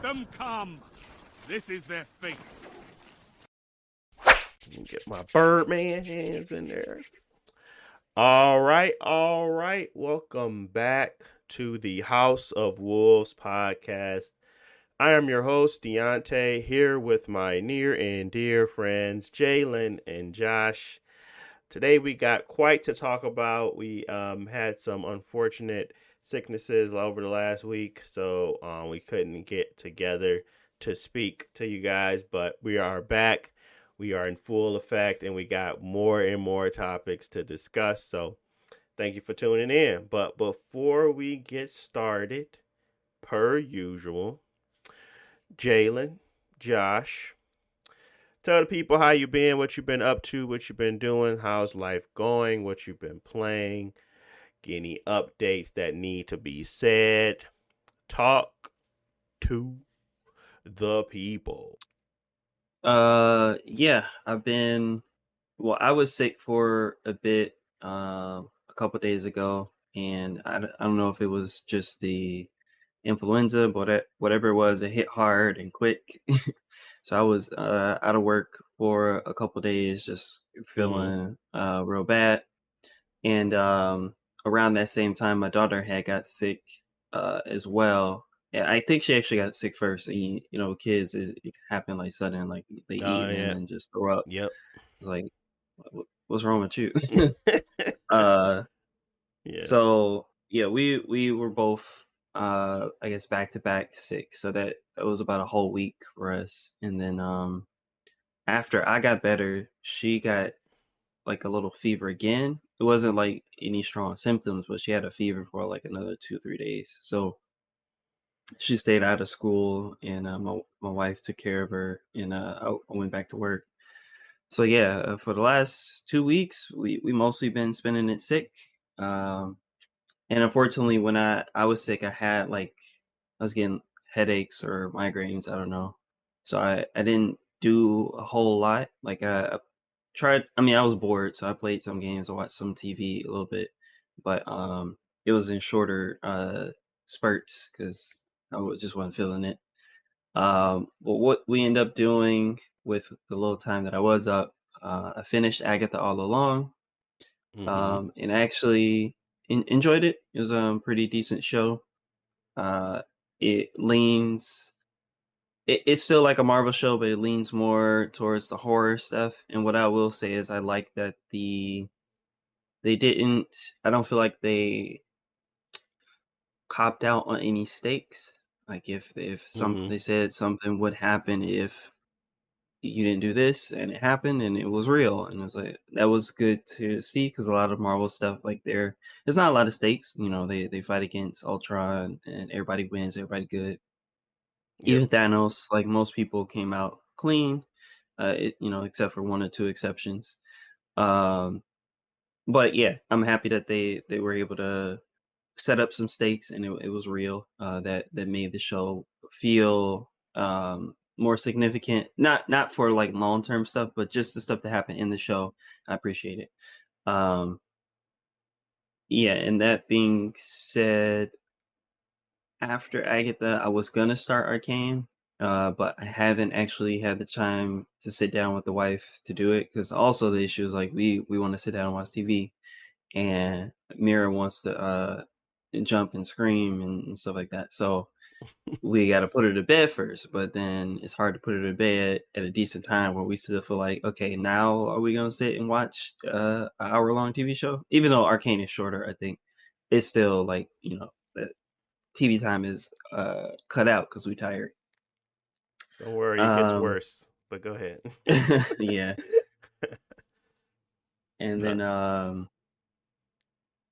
them come. This is their fate. Get my Birdman hands in there. All right. Welcome back to the House of Wolves podcast. I am your host, Deontay, here with my near and dear friends, Jalen and Josh. Today we got quite to talk about. We had some unfortunate sicknesses over the last week, so we couldn't get together to speak to you guys, but we are back. We are in full effect, and we got more and more topics to discuss, so thank you for tuning in. But before we get started, per usual, Jalen, Josh, tell the people how you been, what you've been up to, what you've been doing, how's life going, what you've been playing, any updates that need to be said. Talk to the people. Yeah, I was sick for a bit, a couple days ago, and I don't know if it was just the influenza, but whatever it was, it hit hard and quick. So I was out of work for a couple days, just feeling real bad. And around that same time, my daughter had got sick as well. Yeah, I think she actually got sick first. And, kids, it happen like sudden, like they eat and then just throw up. Yep. It's like, what's wrong with you? Yeah. So yeah, we were both, I guess, back to back sick. So that was about a whole week for us. And then after I got better, she got like a little fever again. It wasn't like any strong symptoms, but she had a fever for like another 2-3 days. So she stayed out of school, and my wife took care of her, and I went back to work. So yeah, for the last 2 weeks, we mostly been spending it sick. And unfortunately, when I was sick, I was getting headaches or migraines. I don't know. So I didn't do a whole lot. Like I tried. I mean, I was bored, so I played some games, I watched some TV a little bit, but it was in shorter spurts because just wasn't feeling it. But what we ended up doing with the little time that I was up, I finished Agatha All Along, and I actually enjoyed it. It was a pretty decent show. It leans. It's still like a Marvel show, but it leans more towards the horror stuff. And what I will say is, I like that they didn't. I don't feel like they copped out on any stakes. Like if something they said something would happen if you didn't do this, and it happened, and it was real, and it was like that was good to see, because a lot of Marvel stuff, like there's not a lot of stakes. They fight against Ultron, and everybody wins, everybody good. Even Thanos, like most people came out clean, except for one or two exceptions. But yeah, I'm happy that they were able to set up some stakes, and it was real. That made the show feel more significant. Not for like long term stuff, but just the stuff that happened in the show. I appreciate it. Yeah, and that being said, after Agatha, I was gonna start Arcane, but I haven't actually had the time to sit down with the wife to do it, because also the issue is like we want to sit down and watch TV, and Mira wants to jump and scream and stuff like that. So we got to put her to bed first, but then it's hard to put her to bed at a decent time where we still feel like, okay, now are we gonna sit and watch an hour-long TV show? Even though Arcane is shorter, I think it's still like, the TV time is cut out because we tired. Don't worry, it gets worse. But go ahead. Yeah. And then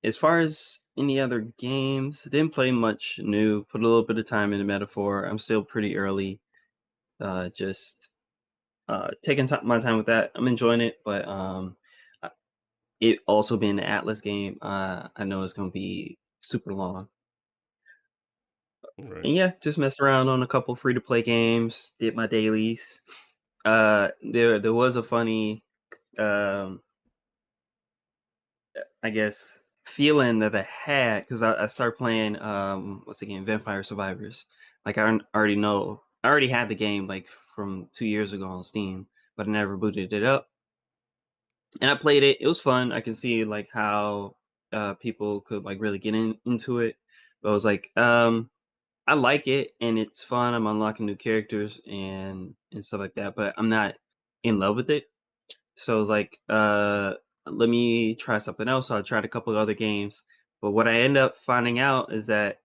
as far as any other games, didn't play much new. Put a little bit of time into Metaphor. I'm still pretty early. Just taking my time with that. I'm enjoying it, but it also being the Atlas game, I know it's gonna be super long. Right. And yeah, just messed around on a couple free to play games. Did my dailies. There was a funny, I guess, feeling that I had because I started playing what's the game, Vampire Survivors. Like already know, I already had the game like from 2 years ago on Steam, but I never booted it up. And I played it. It was fun. I can see like how people could like really get into it. But I was like, I like it and it's fun. I'm unlocking new characters and stuff like that, but I'm not in love with it. So I was like, let me try something else. So I tried a couple of other games. But what I end up finding out is that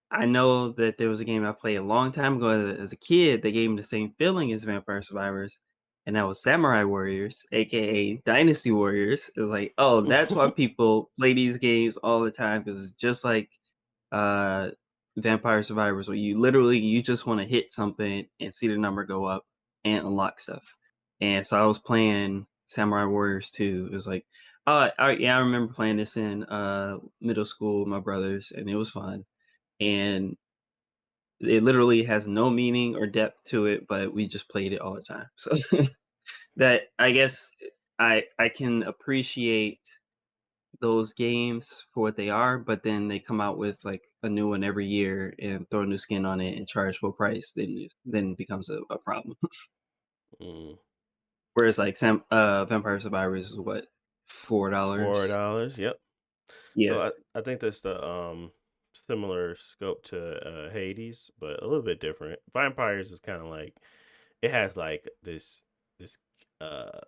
I know that there was a game I played a long time ago as a kid that gave me the same feeling as Vampire Survivors, and that was Samurai Warriors, aka Dynasty Warriors. It was like, oh, that's why people play these games all the time because it's just like uh, Vampire Survivors, where you just want to hit something and see the number go up and unlock stuff. And so I was playing Samurai Warriors 2. It was like, oh, yeah, I remember playing this in middle school with my brothers, and it was fun. And it literally has no meaning or depth to it, but we just played it all the time. So that I guess I can appreciate those games for what they are, but then they come out with like a new one every year and throw a new skin on it and charge full price, then it becomes a problem. Mm. Whereas like Vampire Survivors is what, $4? $4. Yep. Yeah. So I think that's the similar scope to Hades, but a little bit different. Vampires is kind of like it has like this uh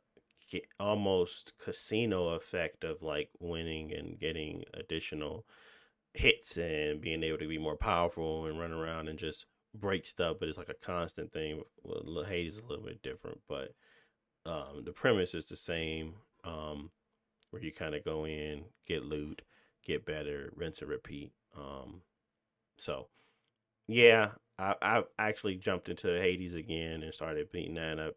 almost casino effect of like winning and getting additional hits and being able to be more powerful and run around and just break stuff, but it's like a constant thing. Well, Hades is a little bit different, but the premise is the same. Where you kind of go in, get loot, get better, rinse and repeat. So yeah, I actually jumped into Hades again and started beating that up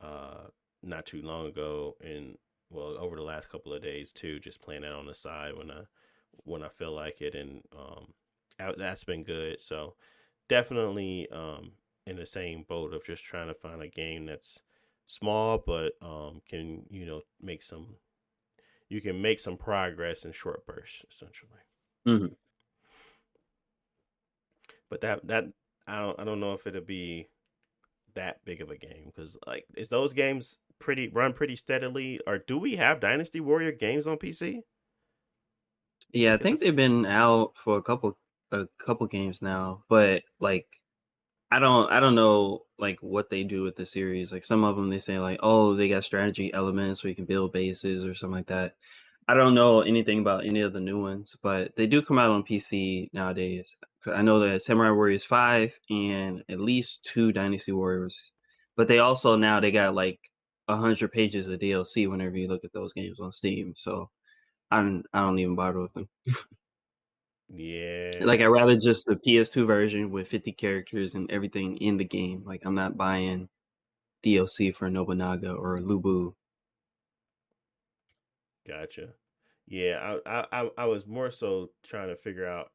uh not too long ago, and well over the last couple of days too, just playing that on the side when I feel like it, and that's been good. So definitely in the same boat of just trying to find a game that's small but can make some you can make some progress in short bursts essentially. Hmm. But that I don't know if it'll be that big of a game because like is those games pretty steadily, or do we have Dynasty Warrior games on PC? Yeah, I Because think they've been out for a couple games now, but like I don't know like what they do with the series. Like some of them they say like, oh, they got strategy elements where you can build bases or something like that. I don't know anything about any of the new ones, but they do come out on PC nowadays. 'Cause I know that Samurai Warriors 5 and at least 2 Dynasty Warriors. But they also now they got like 100 pages of DLC whenever you look at those games on Steam. So I don't even bother with them. Like yeah, I rather just the PS2 version with 50 characters and everything in the game. Like I'm not buying DLC for Nobunaga or Lubu. gotcha. Yeah, I was more so trying to figure out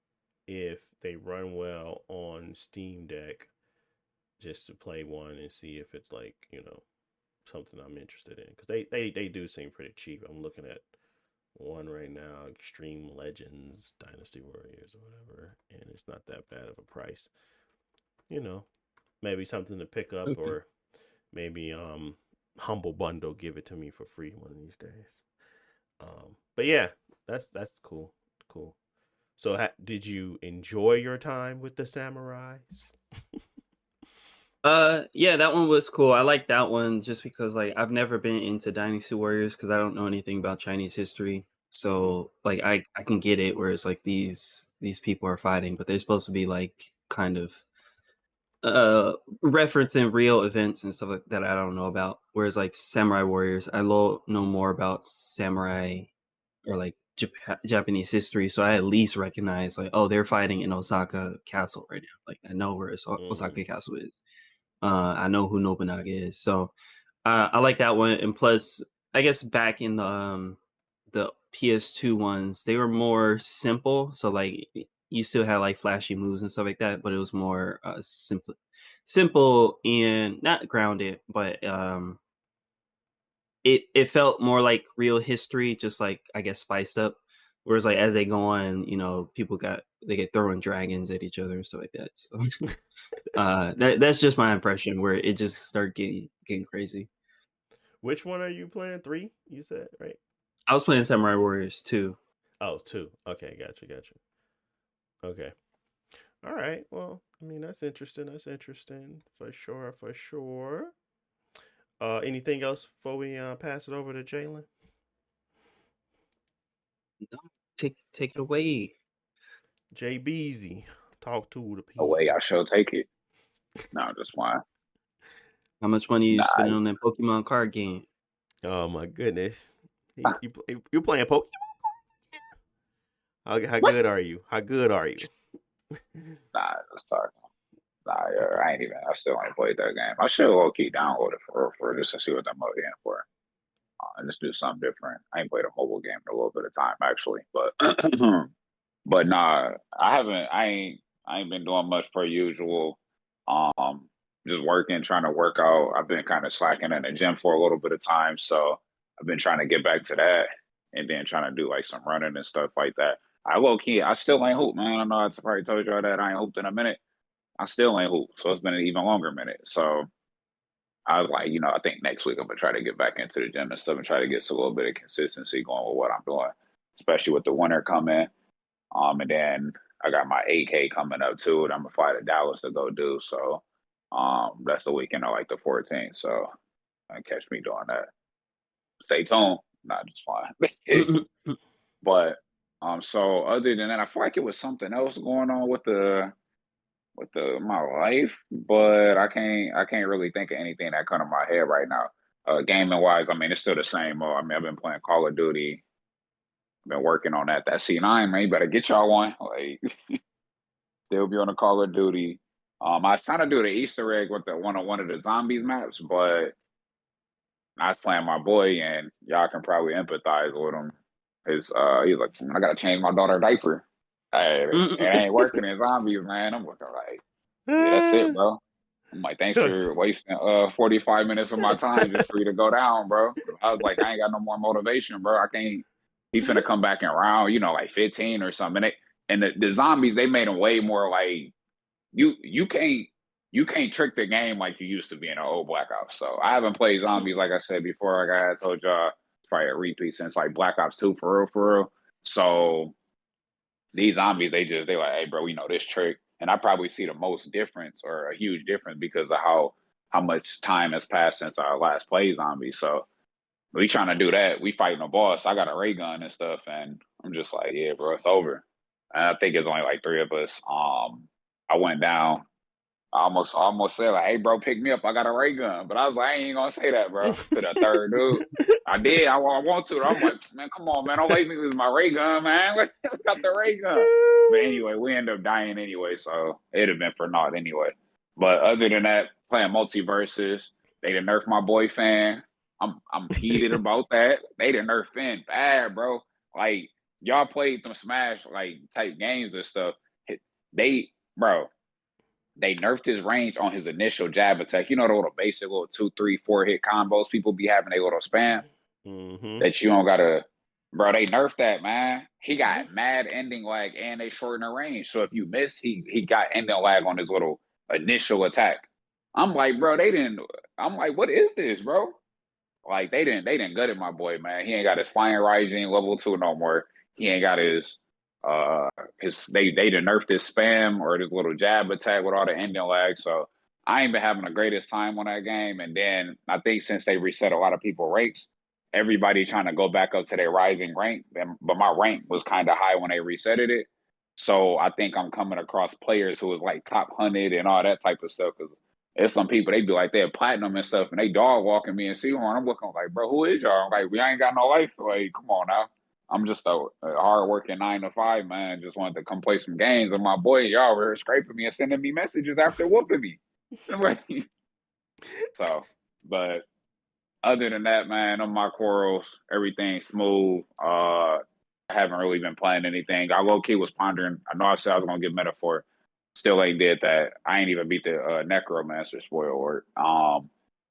if they run well on Steam Deck, just to play one and see if it's like something I'm interested in, because they do seem pretty cheap. I'm looking at one right now, Extreme Legends Dynasty Warriors or whatever, and it's not that bad of a price. You know, maybe something to pick up, Okay. or maybe Humble Bundle give it to me for free one of these days. But yeah, that's cool, cool. So did you enjoy your time with the samurais? Yeah, that one was cool. I like that one just because like I've never been into Dynasty Warriors because I don't know anything about Chinese history. Mm, So like I can get it where it's like these people are fighting, but they're supposed to be like kind of referencing real events and stuff like that I don't know about. Whereas like Samurai Warriors, know more about samurai or like Japanese history, so I at least recognize like, oh, they're fighting in Osaka Castle right now. Like I know where mm, Osaka Castle is. I know who Nobunaga is, so I like that one. And plus, I guess back in the PS2 ones, they were more simple. So like you still had like flashy moves and stuff like that, but it was more simple and not grounded, but it felt more like real history, just like I guess spiced up. Whereas like as they go on, people they get throwing dragons at each other and stuff like that. So that's just my impression where it just started getting crazy. Which one are you playing? 3, you said, right? I was playing Samurai Warriors 2. Oh, 2. Okay, gotcha. Okay. All right. Well, I mean, that's interesting. That's interesting. For sure. Anything else before we pass it over to Jalen? No, take it away. Jay Beezy, talk to the people. Away, I shall take it. No, just fine. How much money you spending on that Pokemon card game? Oh my goodness. You playing Pokemon? How good are you? How good are you? Nah, let's talk. Nah, I ain't even. I still ain't played that game. I should low key download it for just to see what that mode game for. Just do something different. I ain't played a mobile game in a little bit of time actually, but but nah, I haven't. I ain't been doing much per usual. Just working, trying to work out. I've been kind of slacking in the gym for a little bit of time, so I've been trying to get back to that, and then trying to do like some running and stuff like that. I low key, I still ain't hoop, man. I know I probably told y'all that I ain't hooped in a minute. I still ain't hoop, so it's been an even longer minute. So I was like, I think next week I'm gonna try to get back into the gym and stuff and try to get a little bit of consistency going with what I'm doing, especially with the winter coming. And then I got my 8K coming up too, and I'm gonna fly to Dallas to go do. So, that's the weekend of like the 14th. So, catch me doing that. Stay tuned. Not just fine. But so other than that, I feel like it was something else going on with my life, but I can't really think of anything that come to my head right now. Gaming wise, I mean, it's still the same. I mean, I've been playing Call of Duty. I've been working on that. That C9, man, you better get y'all one. Like, still be on the Call of Duty. I was trying to do the Easter egg with the one of the zombies maps, but I was playing my boy, and y'all can probably empathize with him. He's like, I gotta change my daughter's diaper. Hey, it ain't working in zombies, man. I'm looking like, yeah, that's it, bro. I'm like, thanks for wasting 45 minutes of my time just for you to go down, bro. I was like, I ain't got no more motivation, bro. I can't. He finna come back in round, like 15 or something. And the zombies, they made them way more like you can't trick the game like you used to be in an old Black Ops. So I haven't played zombies like I said before. Like I told y'all, it's probably a repeat since like Black Ops 2 for real. So these zombies, they like, hey, bro, we know this trick. And I probably see the most difference or a huge difference because of how much time has passed since I last played zombies. So we trying to do that. We fighting a boss. I got a ray gun and stuff, and I'm just like, yeah, bro, it's over. And I think it's only like 3 of us. I went down. I almost said like, hey, bro, pick me up. I got a ray gun. But I was like, I ain't gonna say that, bro. To the third dude. I did. I want to. I'm like, man, come on, man. Don't let me lose my ray gun, man. Like, I got the ray gun. But anyway, we ended up dying anyway, so it'd have been for naught anyway. But other than that, playing multiverses, they done nerf my boy Fan. I'm heated about that. They done nerf Fan bad, bro. Like, y'all played them Smash like type games and stuff. They, bro, they nerfed his range on his initial jab attack. You know the little basic little 2, 3, 4 hit combos people be having a little spam that you don't gotta. Bro, they nerfed that, man. He got mad ending lag and they shortened the range. So if you miss, he got ending lag on his little initial attack. I'm like, bro, they didn't. I'm like, what is this, bro? Like they didn't gut it, my boy, man. He ain't got his flying rising level 2 no more. He ain't got his they done nerfed his spam or this little jab attack with all the ending lag. So I ain't been having the greatest time on that game. And then I think since they reset a lot of people ranks, everybody trying to go back up to their rising rank. But my rank was kind of high when they resetted it. So I think I'm coming across players who was like top 100 and all that type of stuff. Because there's some people, they be like, they're platinum and stuff, and they dog walking me and Seahorn. I'm looking like, bro, who is y'all? I'm like, we ain't got no life. Like, come on now. I'm just a hard-working 9 to 5 man. Just wanted to come play some games, and my boy, y'all were scraping me and sending me messages after whooping me. So, but other than that, man, on my quarrels, everything's smooth. I haven't really been playing anything. I low key was pondering. I know I said I was gonna get Metaphor. Still ain't did that. I ain't even beat the Necromancer spoiler alert.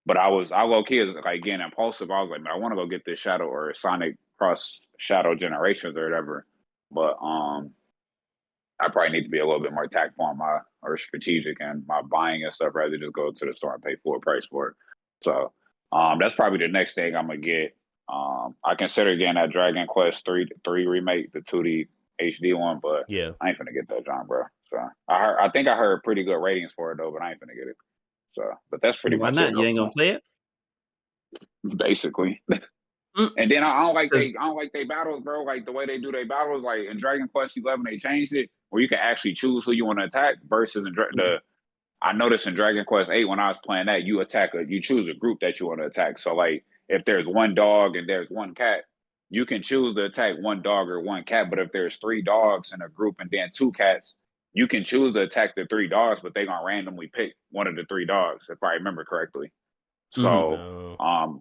But I low key is like getting impulsive. I was like, man, I want to go get this Shadow or Sonic Cross Shadow Generations or whatever. But I probably need to be a little bit more tactful on my or strategic and my buying and stuff rather than just go to the store and pay full price for it. So that's probably the next thing I'm gonna get. I consider getting that Dragon Quest three remake, the 2D HD one, but Yeah. I ain't finna get that, John, bro. So I think I heard pretty good ratings for it though, but I ain't finna get it. So, but that's pretty Why much it not? You though, ain't gonna play it? basically. Mm, And then I don't like 'cause- they battles, bro. Like the way they do their battles, like in Dragon Quest 11, they changed it where you can actually choose who you want to attack versus the. I noticed in Dragon Quest 8 when I was playing that you choose a group that you want to attack. So like if there's one dog and there's one cat, you can choose to attack one dog or one cat. But if there's three dogs in a group and then two cats, you can choose to attack the three dogs, but they're gonna randomly pick one of the three dogs, if I remember correctly. So No.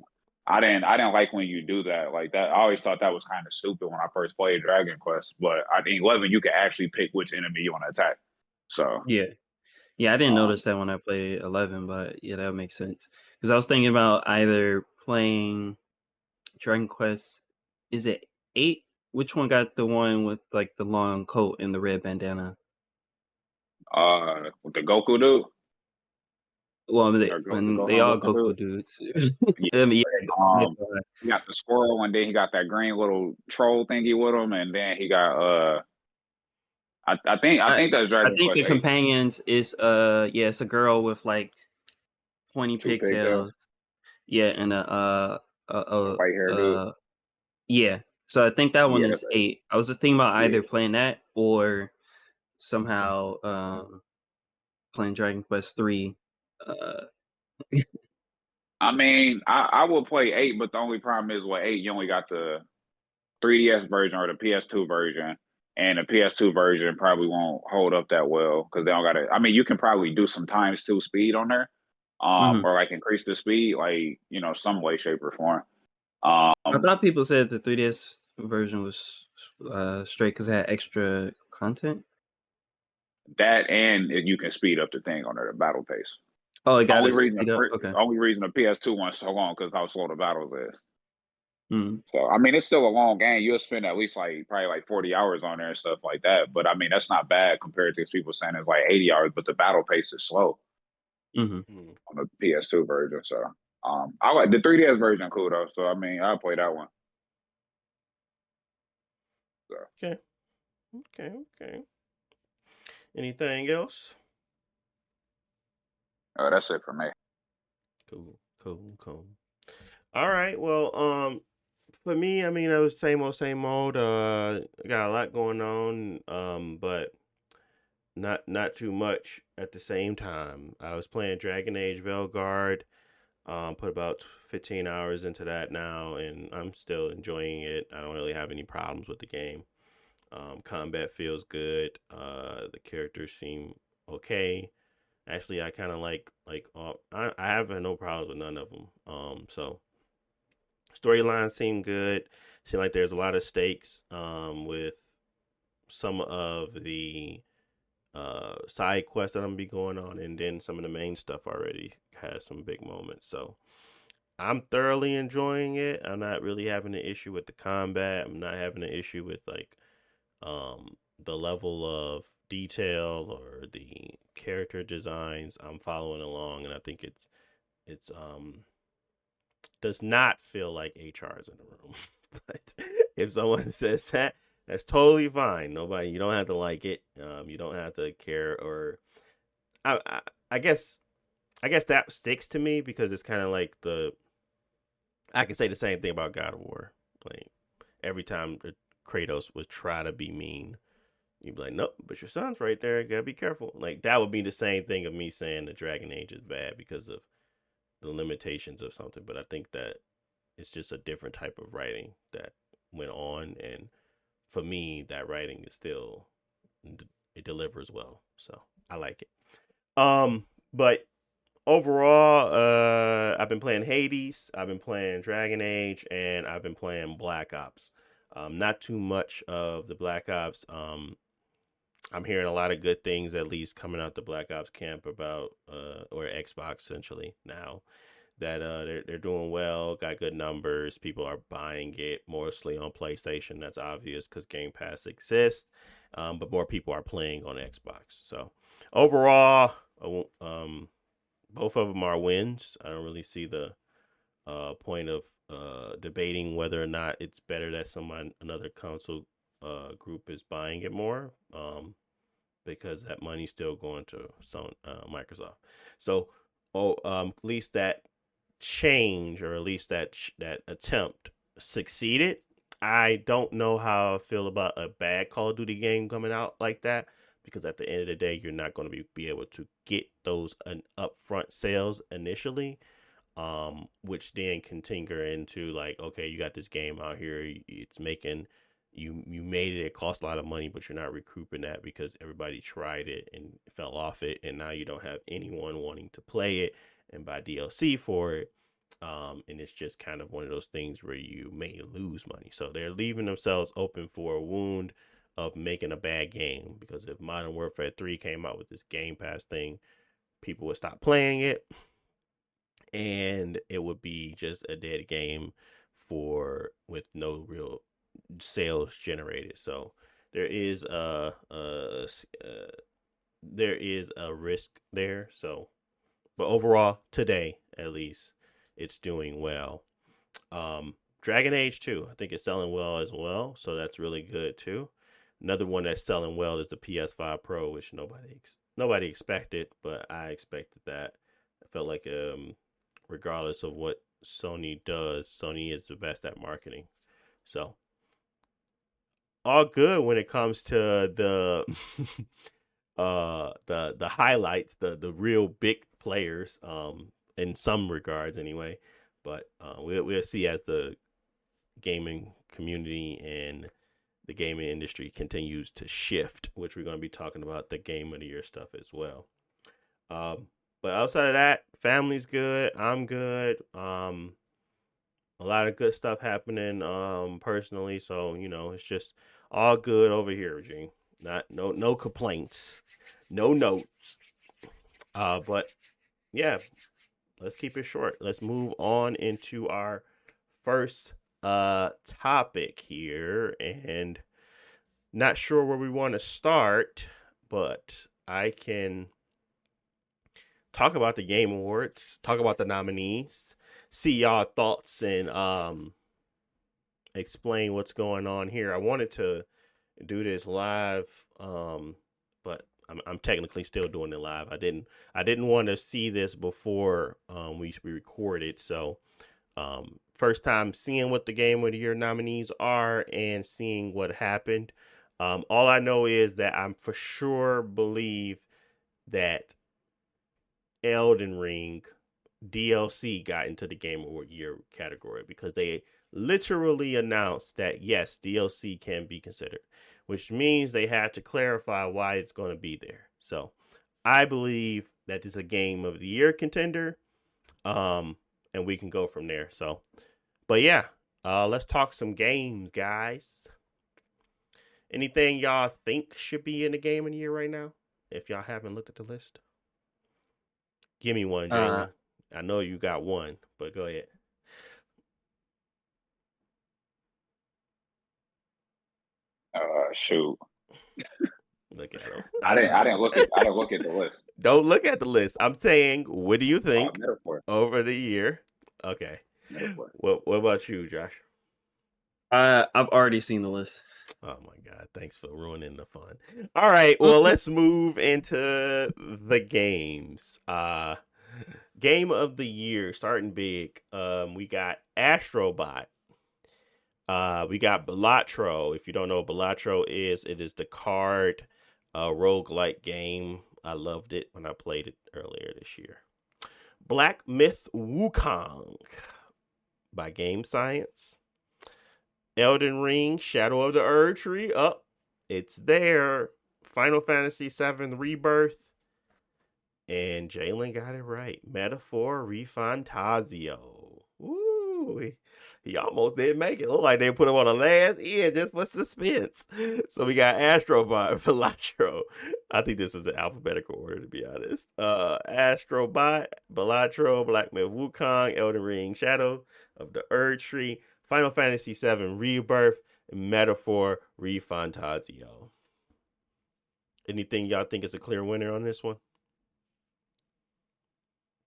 I didn't like when you do that like that. I always thought that was kind of stupid when I first played Dragon Quest. But I think 11 you can actually pick which enemy you want to attack. So yeah. Yeah, I didn't um notice that when I played 11, but yeah, that makes sense. Because I was thinking about either playing Dragon Quest. Is it 8? Which one got the one with like the long coat and the red bandana? with the Goku dude Well, or the when they Gohan all looking Goku dude. dudes. Yeah. I mean, yeah, He got the squirrel and then he got that green little troll thingy with him and then he got I I think that's I Dragon think Quest the 8. companions is yeah, it's a girl with like pointy Two pigtails, pigtails. Yeah, and the white hair dude. yeah. So I think that one Yeah, is that's 8. 8. I was just thinking about Yeah. either playing that or somehow playing Dragon Quest 3. Uh I mean, I will play 8, but the only problem is with 8, you only got the 3DS version or the PS2 version, and the PS2 version probably won't hold up that well because they don't got to. I mean, you can probably do some times two speed on there, mhm. or like increase the speed, like some way, shape, or form. I Um, thought people said the 3DS version was straight because it had extra content. that and you can speed up the thing on there, the battle pace. Oh, it got Only to reason, speed up. Okay. only reason the PS2 one's so long because how slow the battles is. Mm. So I mean, it's still a long game. You'll spend at least probably like 40 hours on there and stuff like that. But I mean, that's not bad compared to people saying it's like 80 hours. But the battle pace is slow Hmm. on the PS2 version. So I like the 3DS version cool though. So I mean, I'll play that one. So Okay. Okay. Anything else? that's it for me. Cool. All right. Well, for me, I mean, it was same old. Got a lot going on. But not too much at the same time. I was playing Dragon Age Veilguard. Put about 15 hours into that now, and I'm still enjoying it. I don't really have any problems with the game. Combat feels good. The characters seem okay. Actually, I kind of I have no problems with none of them. So storyline seem good. Seem like there's a lot of stakes. With some of the side quests that I'm gonna be going on, and then some of the main stuff already has some big moments. So I'm thoroughly enjoying it. I'm not really having an issue with the combat. I'm not having an issue with the level of detail or the character designs. I'm following along, and I think it's does not feel like HR is in the room. But if someone says that, that's totally fine. You don't have to like it. You don't have to care. Or I, I, I guess that sticks to me because it's kind of like I can say the same thing about God of War. Like every time Kratos would try to be mean, you'd be like, nope, but your son's right there. You gotta be careful. Like that would be the same thing of me saying the Dragon Age is bad because of the limitations of something. But I think that it's just a different type of writing that went on, and for me, that writing is still it delivers well. So I like it. But overall, I've been playing Hades, I've been playing Dragon Age, and I've been playing Black Ops. Not too much of the Black Ops. I'm hearing a lot of good things, at least coming out the Black Ops camp about, or Xbox essentially now, that they're doing well, got good numbers. People are buying it mostly on PlayStation. That's obvious because Game Pass exists, but more people are playing on Xbox. So overall, both of them are wins. I don't really see the point of debating whether or not it's better that another console group is buying it more, because that money's still going to Microsoft. So, at least that change, or at least that attempt succeeded. I don't know how I feel about a bad Call of Duty game coming out like that, because at the end of the day, you're not going to be able to get those upfront sales initially, which then can tinker into like, okay, you got this game out here, it's making you made it cost a lot of money, but you're not recouping that because everybody tried it and fell off it, and now you don't have anyone wanting to play it and buy DLC for it. And it's just kind of one of those things where you may lose money. So they're leaving themselves open for a wound of making a bad game, because if Modern Warfare 3 came out with this Game Pass thing, people would stop playing it, and it would be just a dead game with no real sales generated. So there is a risk there. So, but overall, today at least, it's doing well. Dragon Age 2, I think it's selling well as well, so that's really good too. Another one that's selling well is the PS5 Pro, which nobody expected, but I expected that. I felt like regardless of what Sony does, Sony is the best at marketing. So all good when it comes to the the highlights, the real big players, in some regards anyway. But we'll see as the gaming community and the gaming industry continues to shift, which we're going to be talking about the Game of the Year stuff as well. But outside of that, family's good. I'm good. A lot of good stuff happening personally, so it's just all good over here, Gene. No complaints, no notes. But yeah, let's keep it short. Let's move on into our first topic here, and not sure where we want to start, but I can talk about the Game Awards, talk about the nominees, see y'all thoughts, and explain what's going on here. I wanted to do this live, but I'm technically still doing it live. I didn't want to see this before we recorded, so first time seeing what the Game of the Year nominees are and seeing what happened. All I know is that I'm for sure believe that Elden Ring DLC got into the Game of the Year category, because they literally announced that yes, DLC can be considered, which means they had to clarify why it's going to be there. So I believe that it's a Game of the Year contender, and we can go from there. So, but yeah, let's talk some games, guys. Anything y'all think should be in the Game of the Year right now? If y'all haven't looked at the list, give me one, Jalen. I know you got one, but go ahead. Shoot. Look at him. I didn't look at the list. Don't look at the list. I'm saying, what do you think Metaphor. over the year? Okay. Metaphor. What about you, Josh? I've already seen the list. Oh my God. Thanks for ruining the fun. All right. Well, let's move into the games. Game of the Year, starting big. We got Astrobot. We got Balatro. If you don't know what Balatro is, it is the card roguelike game. I loved it when I played it earlier this year. Black Myth Wukong by Game Science. Elden Ring, Shadow of the Erdtree. It's there. Final Fantasy VII Rebirth. And Jalen got it right. Metaphor Refantasio. Woo! Ooh, he almost didn't make it. Looked like they put him on the last end just for suspense. So we got Astrobot, Balatro. I think this is an alphabetical order, to be honest. Astrobot, Balatro, Black Myth Wukong, Elden Ring, Shadow of the Erd Tree, Final Fantasy VII Rebirth, and Metaphor Refantazio. Anything y'all think is a clear winner on this one?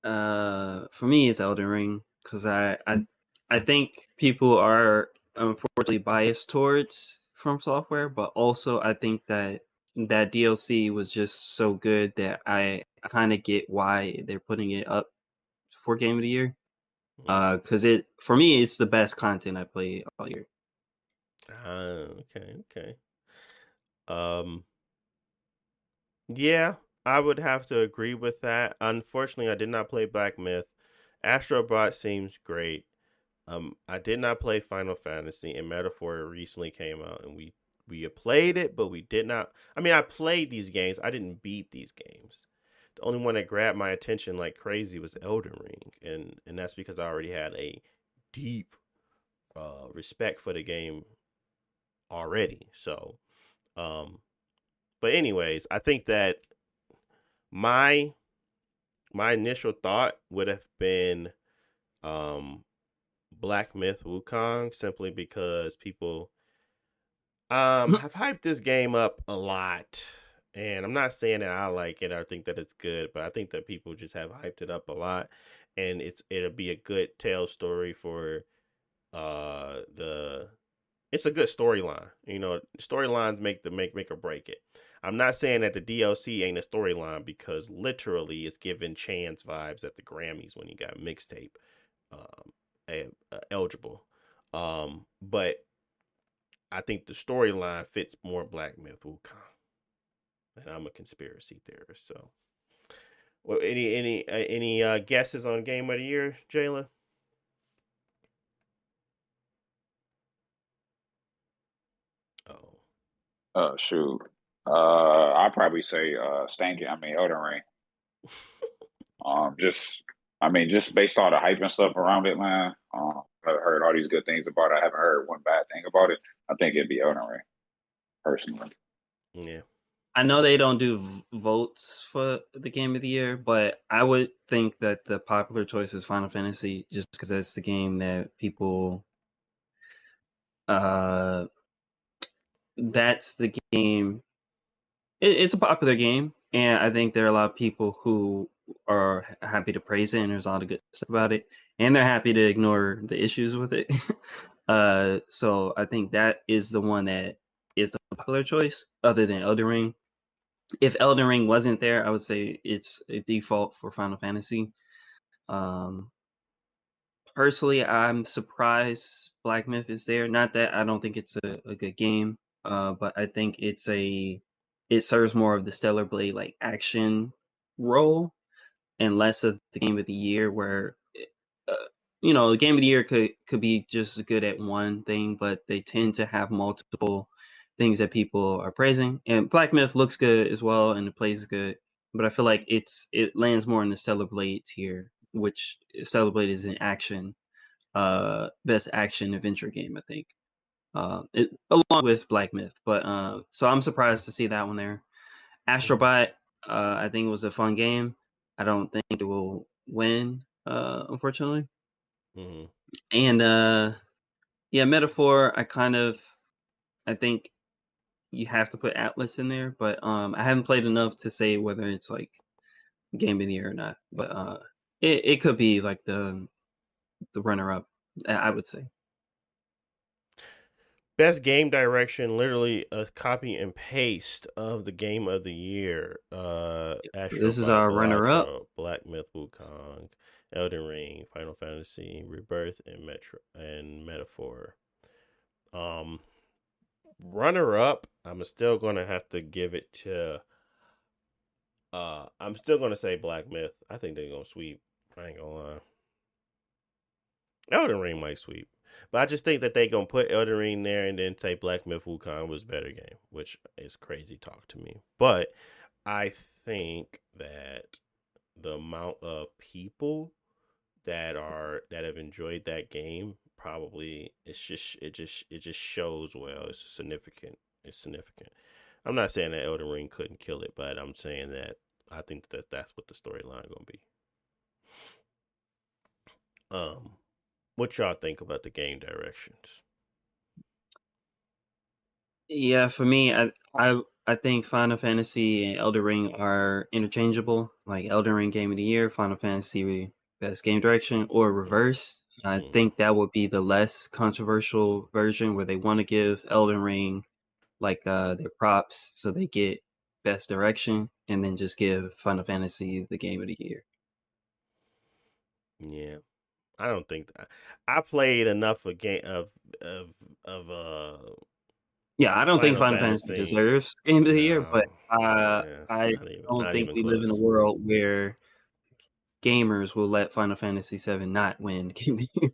For me, it's Elden Ring because I think people are unfortunately biased towards From Software, but also I think that DLC was just so good that I kind of get why they're putting it up for Game of the Year. Because for me, it's the best content I play all year. Okay. Yeah, I would have to agree with that. Unfortunately, I did not play Black Myth. Astrobot seems great. I did not play Final Fantasy, and Metaphor recently came out, and we played it, but we did not. I mean, I played these games. I didn't beat these games. The only one that grabbed my attention like crazy was Elden Ring, and that's because I already had a deep respect for the game already. So, but anyways, I think that my initial thought would have been Black Myth Wukong, simply because people have hyped this game up a lot. And I'm not saying that I like it or think that it's good, but I think that people just have hyped it up a lot, and it'll be a good tale story for the it's a good storyline. Storylines make or break it. I'm not saying that the DLC ain't a storyline, because literally it's giving Chance vibes at the Grammys when he got mixtape eligible. But I think the storyline fits more Black Myth Wukong, and I'm a conspiracy theorist. So, well, any guesses on Game of the Year, Jalen? Shoot. I'd probably say Elden Ring. Just based on the hype and stuff around it, man. I've heard all these good things about it. I haven't heard one bad thing about it. I think it'd be Elden Ring, personally. Yeah. I know they don't do votes for the Game of the Year, but I would think that the popular choice is Final Fantasy, just because that's the game that people. That's the game. It's a popular game, and I think there are a lot of people who are happy to praise it, and there's a lot of good stuff about it, and they're happy to ignore the issues with it. So I think that is the one that is the popular choice, other than Elden Ring. If Elden Ring wasn't there, I would say it's a default for Final Fantasy. Personally, I'm surprised Black Myth is there. Not that I don't think it's a good game, but I think it serves more of the Stellar Blade like action role and less of the Game of the Year, where uh, the Game of the Year could be just as good at one thing, but they tend to have multiple things that people are praising. And Black Myth looks good as well, and the plays is good, but I feel like it lands more in the Stellar Blade tier, which Stellar Blade is an action, best action adventure game, I think. Along with Black Myth, but so I'm surprised to see that one there. Astrobot, I think it was a fun game. I don't think it will win, unfortunately. Mm-hmm. And yeah, Metaphor, I think you have to put Atlas in there, but I haven't played enough to say whether it's like Game of the Year or not. But it could be like the runner up, I would say. Best game direction, literally a copy and paste of the Game of the Year. This is Astrobot, our runner up. Black Myth Wukong, Elden Ring, Final Fantasy, Rebirth, and Metaphor. Runner up, I'm still gonna have to give it to. I'm still gonna say Black Myth. I think they're gonna sweep. I ain't gonna lie. Elden Ring might sweep. But I just think that they gonna put Elden Ring there and then say Black Myth Wukong was a better game, which is crazy talk to me. But I think that the amount of people that have enjoyed that game, probably it just shows well. It's significant. It's significant. I'm not saying that Elden Ring couldn't kill it, but I'm saying that I think that's what the storyline gonna be. What y'all think about the game directions? Yeah, for me, I think Final Fantasy and Elden Ring are interchangeable. Like Elden Ring Game of the Year, Final Fantasy Best Game Direction, or reverse. I think that would be the less controversial version where they want to give Elden Ring like their props so they get Best Direction, and then just give Final Fantasy the Game of the Year. Yeah, I don't think that. I played enough of game of Yeah, I don't think Final Final Fantasy Fantasy. deserves Game of the Year, but No, yeah, I don't not think even we live in a close. world where gamers will let Final Fantasy VII not win Game of the Year.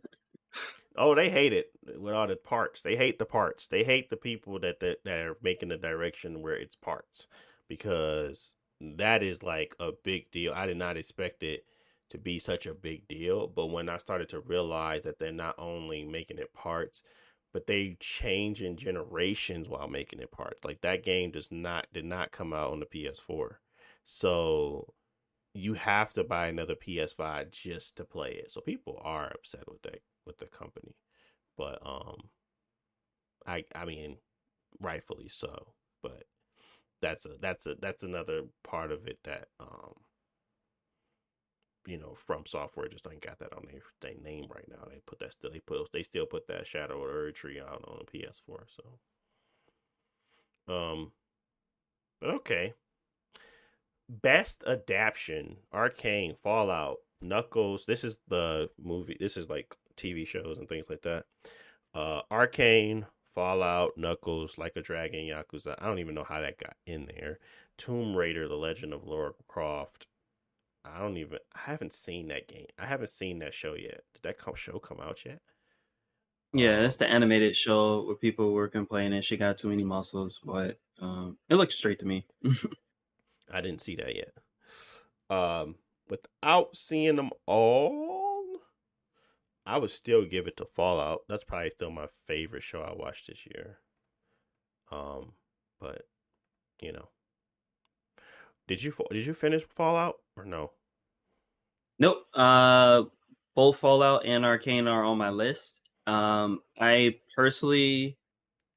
Oh, they hate it with all the parts. They hate the parts. They hate the people that are making the direction where it's parts, because that is like a big deal. I did not expect it to be such a big deal, but when I started to realize that they're not only making it parts, but they change in generations while making it parts. Like that game did not come out on the PS4. So you have to buy another PS5 just to play it. So people are upset with the company. But I mean rightfully so. But that's another part of it that From Software just ain't got that on their name right now. They still put that Shadow of the Erdtree out on the PS4. So but okay. Best adaptation: Arcane, Fallout, Knuckles. This is the movie. This is like TV shows and things like that. Arcane, Fallout, Knuckles, Like a Dragon, Yakuza. I don't even know how that got in there. Tomb Raider: The Legend of Lara Croft. I haven't seen that game. I haven't seen that show yet. Did that show come out yet? Yeah, it's the animated show where people were complaining she got too many muscles, but it looks straight to me. I didn't see that yet. Without seeing them all, I would still give it to Fallout. That's probably still my favorite show I watched this year. But you know, did you finish Fallout or no? Nope. Both Fallout and Arcane are on my list. I personally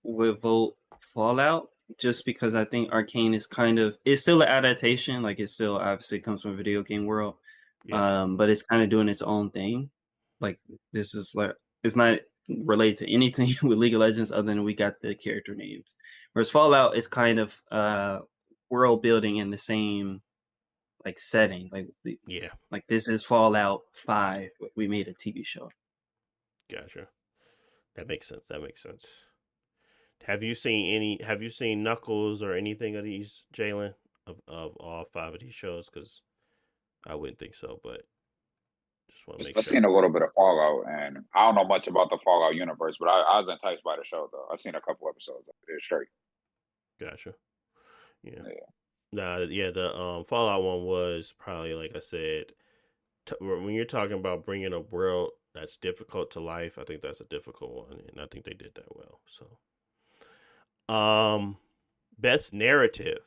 would vote Fallout just because I think Arcane is it's still an adaptation. Like it still obviously comes from a video game world. Yeah. But it's kind of doing its own thing. Like this is like it's not related to anything with League of Legends other than we got the character names. Whereas Fallout is kind of world building in the same like setting. Yeah. Like this is Fallout 5. We made a TV show. Gotcha. That makes sense. Have you seen Knuckles or anything of these, Jalen, of all 5 of these shows? Because I wouldn't think so, but just want to make I've sure. seen a little bit of Fallout, and I don't know much about the Fallout universe, but I was enticed by the show though. I've seen a couple episodes of it. It's straight. Gotcha. Yeah. Yeah. Nah, yeah, the Fallout one was probably, like I said, when you're talking about bringing a world that's difficult to life, I think that's a difficult one, and I think they did that well. So, best narrative,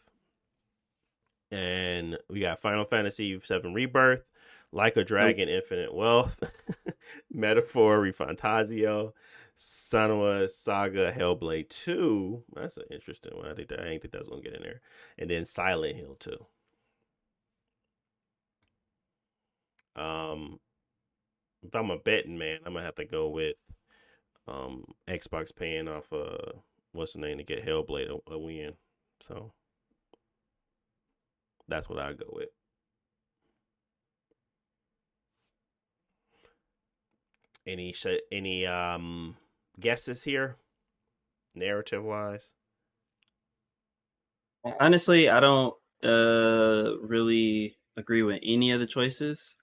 and we got Final Fantasy VII Rebirth, Like a Dragon, Infinite Wealth, Metaphor, Refantasio, Senua Saga, Hellblade 2. That's an interesting one. I didn't think that was gonna get in there, and then Silent Hill 2. If I'm a betting man, I'm gonna have to go with Xbox paying off what's the name to get Hellblade a win. So that's what I go with. Any guesses here, narrative wise? Honestly, I don't really agree with any of the choices.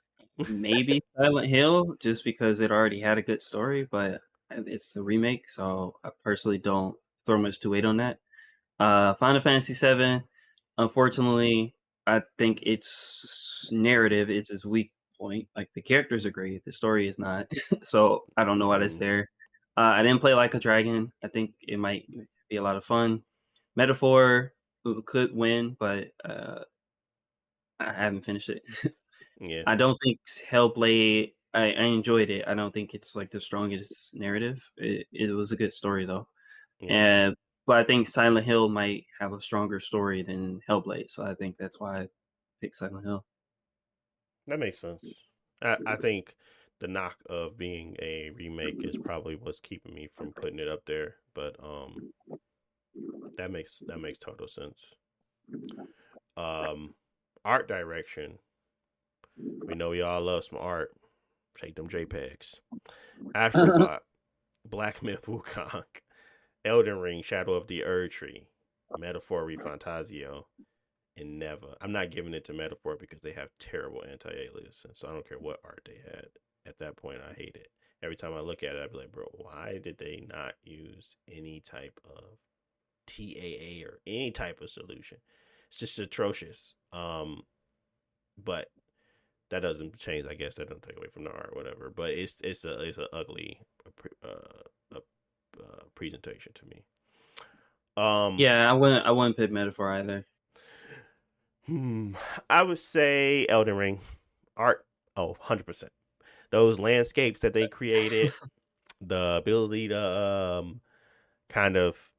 Maybe Silent Hill, just because it already had a good story, but it's a remake, so I personally don't throw much to weight on that. Final Fantasy VII, unfortunately, I think its narrative it's its weak point. Like the characters are great, the story is not. So I don't know why that's Mm. there. I didn't play Like a Dragon. I think it might be a lot of fun. Metaphor could win, but I haven't finished it. Yeah. I don't think Hellblade. I enjoyed it. I don't think it's like the strongest narrative. It was a good story though, Yeah. and but I think Silent Hill might have a stronger story than Hellblade. So I think that's why I picked Silent Hill. That makes sense. I think the knock of being a remake is probably what's keeping me from putting it up there, but that makes total sense. Art direction. We know y'all love some art. Take them JPEGs. Astrobot, Black Myth Wukong, Elden Ring, Shadow of the Erd Tree, Metaphor Refantasio, and Never. I'm not giving it to Metaphor because they have terrible anti-aliasing, so I don't care what art they had. At that point, I hate it. Every time I look at it, I'd be like, bro, why did they not use any type of TAA or any type of solution? It's just atrocious. But that doesn't change. I guess that don't take away from the art, whatever. But it's an ugly presentation to me. Yeah, I wouldn't pick Metaphor either. I would say Elden Ring art. 100%. Those landscapes that they created, the ability to kind of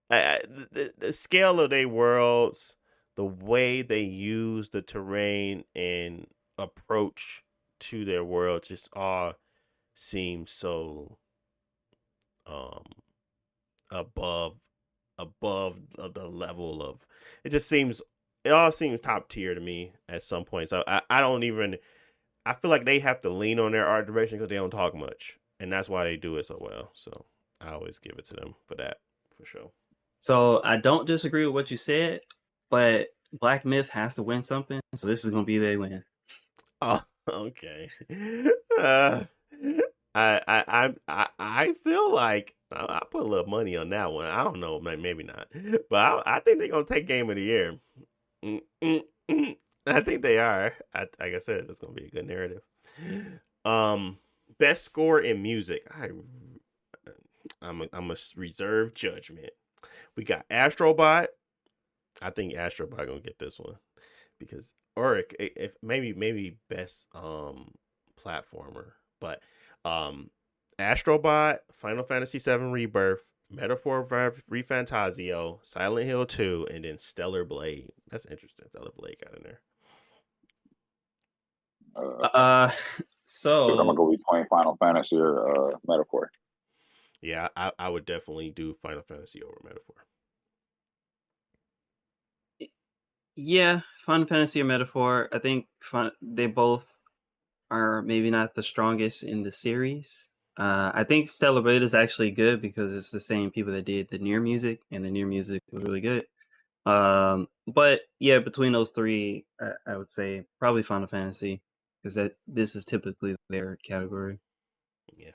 the scale of their worlds, the way they use the terrain and approach to their world just all seems so above the level of it all seems top tier to me at some point. So I don't even I feel like they have to lean on their art direction because they don't talk much, and that's why they do it so well. So I always give it to them for that, for sure. So I don't disagree with what you said, but Black Myth has to win something. So this is gonna be their win. Oh, okay. I feel like I put a little money on that one. I don't know, maybe not, but I think they're gonna take Game of the Year. I think they are. Like I said, it's gonna be a good narrative. Best score in music. I'm a reserve judgment. We got Astrobot. I think Astrobot gonna get this one because if maybe best platformer, but Astrobot, Final Fantasy VII Rebirth, Metaphor Refantasio, Silent Hill 2, and then Stellar Blade. That's interesting. Stellar Blade got in there. So I'm gonna go between Final Fantasy or Metaphor. Yeah, I would definitely do Final Fantasy over Metaphor. Yeah, Final Fantasy or Metaphor. I think they both are maybe not the strongest in the series. I think Stellar Blade is actually good because it's the same people that did the Nier music, and the Nier music was really good. But yeah, between those three, I would say probably Final Fantasy because this is typically their category. Yeah,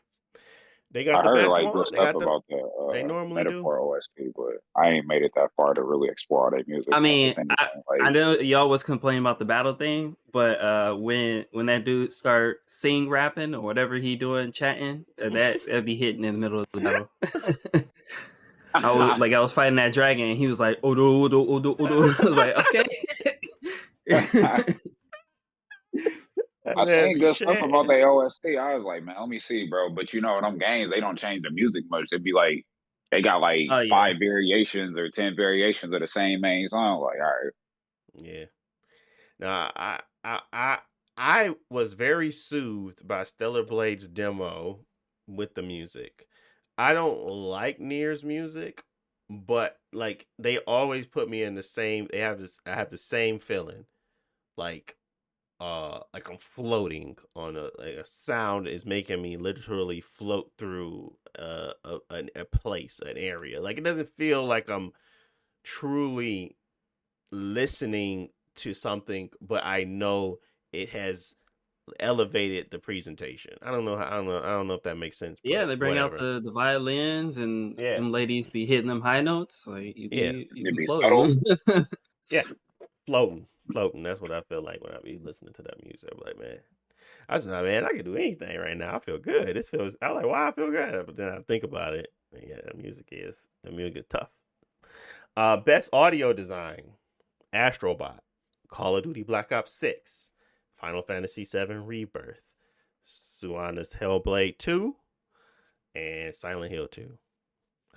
they got I the heard best like one. good stuff about They the normally Metaphor OST, but I ain't made it that far to really explore all their music. I mean, Like, I know y'all was complaining about the battle thing, but when that dude start sing rapping or whatever he doing chatting, that'd be hitting in the middle of the battle. I was fighting that dragon, and he was like, "Odo, odo, odo, odo." I was like, "Okay." I seen good stuff about the OST. I was like, man, let me see, bro. But you know, them games, they don't change the music much. It'd be like they got like 5 variations or 10 variations of the same main song. Like, all right. Yeah. Now I was very soothed by Stellar Blade's demo with the music. I don't like Nier's music, but like they always put me in the same. I have the same feeling, like I'm floating on a sound is making me literally float through a place, an area. Like it doesn't feel like I'm truly listening to something, but I know it has elevated the presentation. I don't know if that makes sense. But yeah, they bring whatever. out the violins, and them ladies be hitting them high notes. Like you be It'd be floating. Yeah, floating. That's what I feel like when I be listening to that music. I'm like, man, I just know, man, I can do anything right now. I feel good. I'm like, why I feel good? But then I think about it. And yeah, the music is tough. Best audio design: Astrobot, Call of Duty Black Ops 6, Final Fantasy 7 Rebirth, Suana's Hellblade 2, and Silent Hill 2.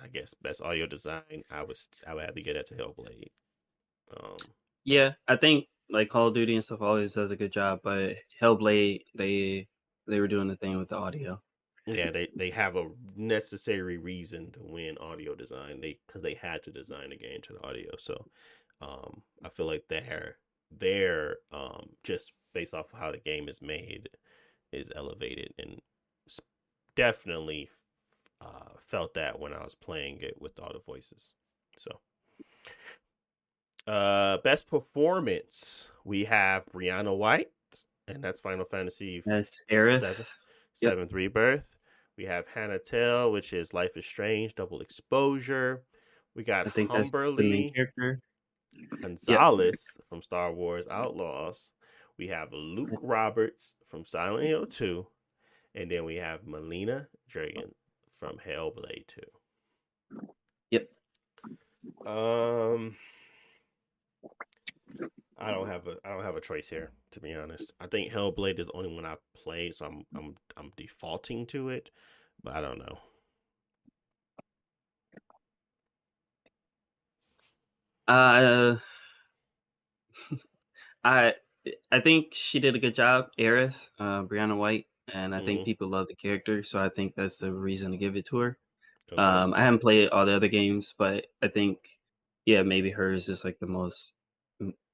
I guess best audio design, I would have to get that to Hellblade. Yeah, I think like Call of Duty and stuff always does a good job, but Hellblade they were doing the thing with the audio. Yeah, they have a necessary reason to win audio design. Because they had to design the game to the audio. So, I feel like they're just based off of how the game is made is elevated, and definitely felt that when I was playing it with all the voices. So, best performance, we have Brianna White, and that's Final Fantasy That's Aerith. 7th Rebirth. We have Hannah Tell, which is Life is Strange, Double Exposure. We got I think that's the main Humberly character. Gonzalez from Star Wars Outlaws. We have Luke Roberts from Silent Hill 2. And then we have Melina Dragon from Hellblade 2. Yep. I don't have a choice here, to be honest. I think Hellblade is the only one I played, so I'm defaulting to it, but I don't know. I I think she did a good job, Aerith, Brianna White, and I think people love the character, so I think that's a reason to give it to her. Okay. I haven't played all the other games, but I think, yeah, maybe hers is like the most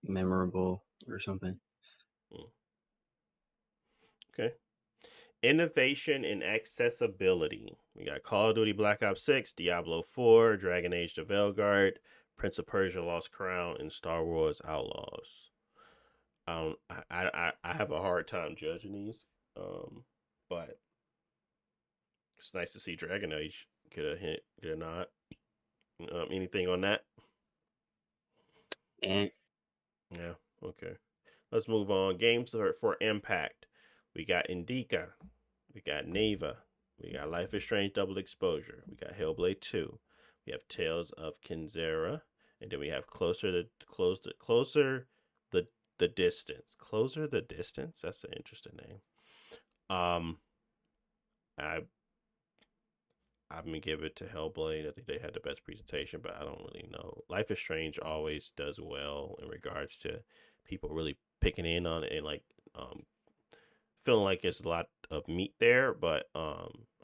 memorable or something. Okay. Innovation and accessibility. We got Call of Duty Black Ops 6, Diablo 4, Dragon Age the Veilguard, Prince of Persia Lost Crown, and Star Wars Outlaws. I have a hard time judging these, but it's nice to see Dragon Age get a hint, get a nod. Anything on that? And yeah, okay. Let's move on. Games for Impact. We got Indica. We got Neva. We got Life is Strange Double Exposure. We got Hellblade 2. We have Tales of Kinzera. And then we have Closer the Distance. Closer the Distance? That's an interesting name. I'm gonna give it to Hellblade. I think they had the best presentation, but I don't really know. Life is Strange always does well in regards to people really picking in on it and like feeling like there's a lot of meat there, but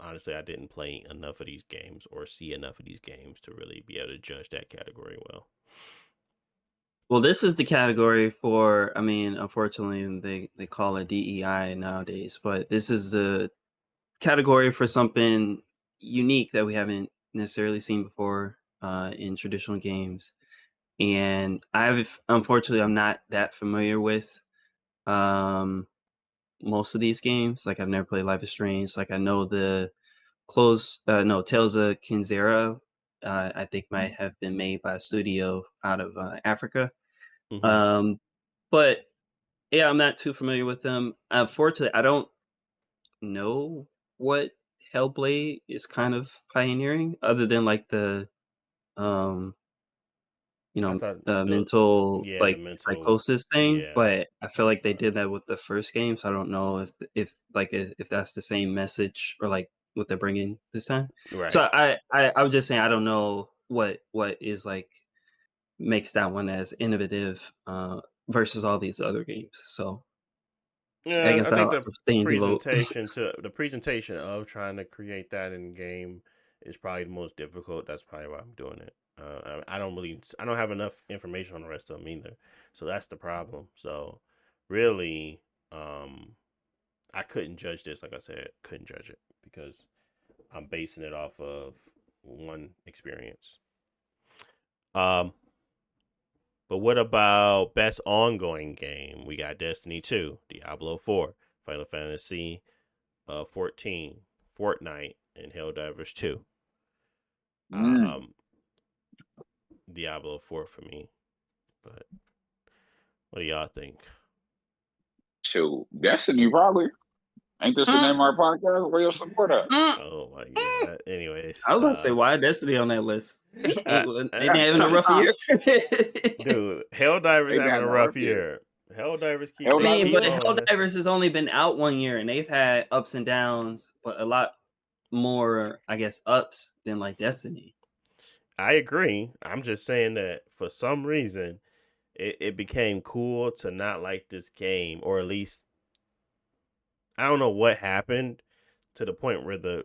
honestly I didn't play enough of these games or see enough of these games to really be able to judge that category well. Well, this is the category for, I mean, unfortunately they call it DEI nowadays, but this is the category for something unique that we haven't necessarily seen before in traditional games. And unfortunately I'm not that familiar with most of these games. Like I've never played Life is Strange. Like I know the Tales of Kinzera, I think might have been made by a studio out of Africa. But yeah, I'm not too familiar with them. Unfortunately, I don't know what Hellblade is kind of pioneering, other than like the mental the like mental psychosis thing. yeah. But I feel like they did that with the first game, so I don't know if that's the same message or like what they're bringing this time. Right. So I was just saying I don't know what is like makes that one as innovative versus all these other games. So yeah, I guess I think I'll abstain to vote. the presentation of trying to create that in game is probably the most difficult. That's probably why I'm doing it. I don't have enough information on the rest of them either, so that's the problem. So really, I couldn't judge this. Like I said, couldn't judge it because I'm basing it off of one experience. But what about best ongoing game? We got Destiny 2, Diablo 4, Final Fantasy 14, Fortnite, and Helldivers 2. Diablo 4 for me. But What do y'all think? Shoot, Destiny probably. Ain't this the name of our podcast? Where your support at? Oh my god. Anyways, I was about to say, why Destiny on that list? uh, They having a rough year. dude, Helldivers They having down a the rough rough year. year. Helldivers keep I they mean, Helldivers keep but is? on messing. Helldivers has only been out 1 year, and they've had ups and downs, but a lot more, I guess, ups than like Destiny. I agree. I'm just saying that for some reason it became cool to not like this game, or at least I don't know what happened to the point where the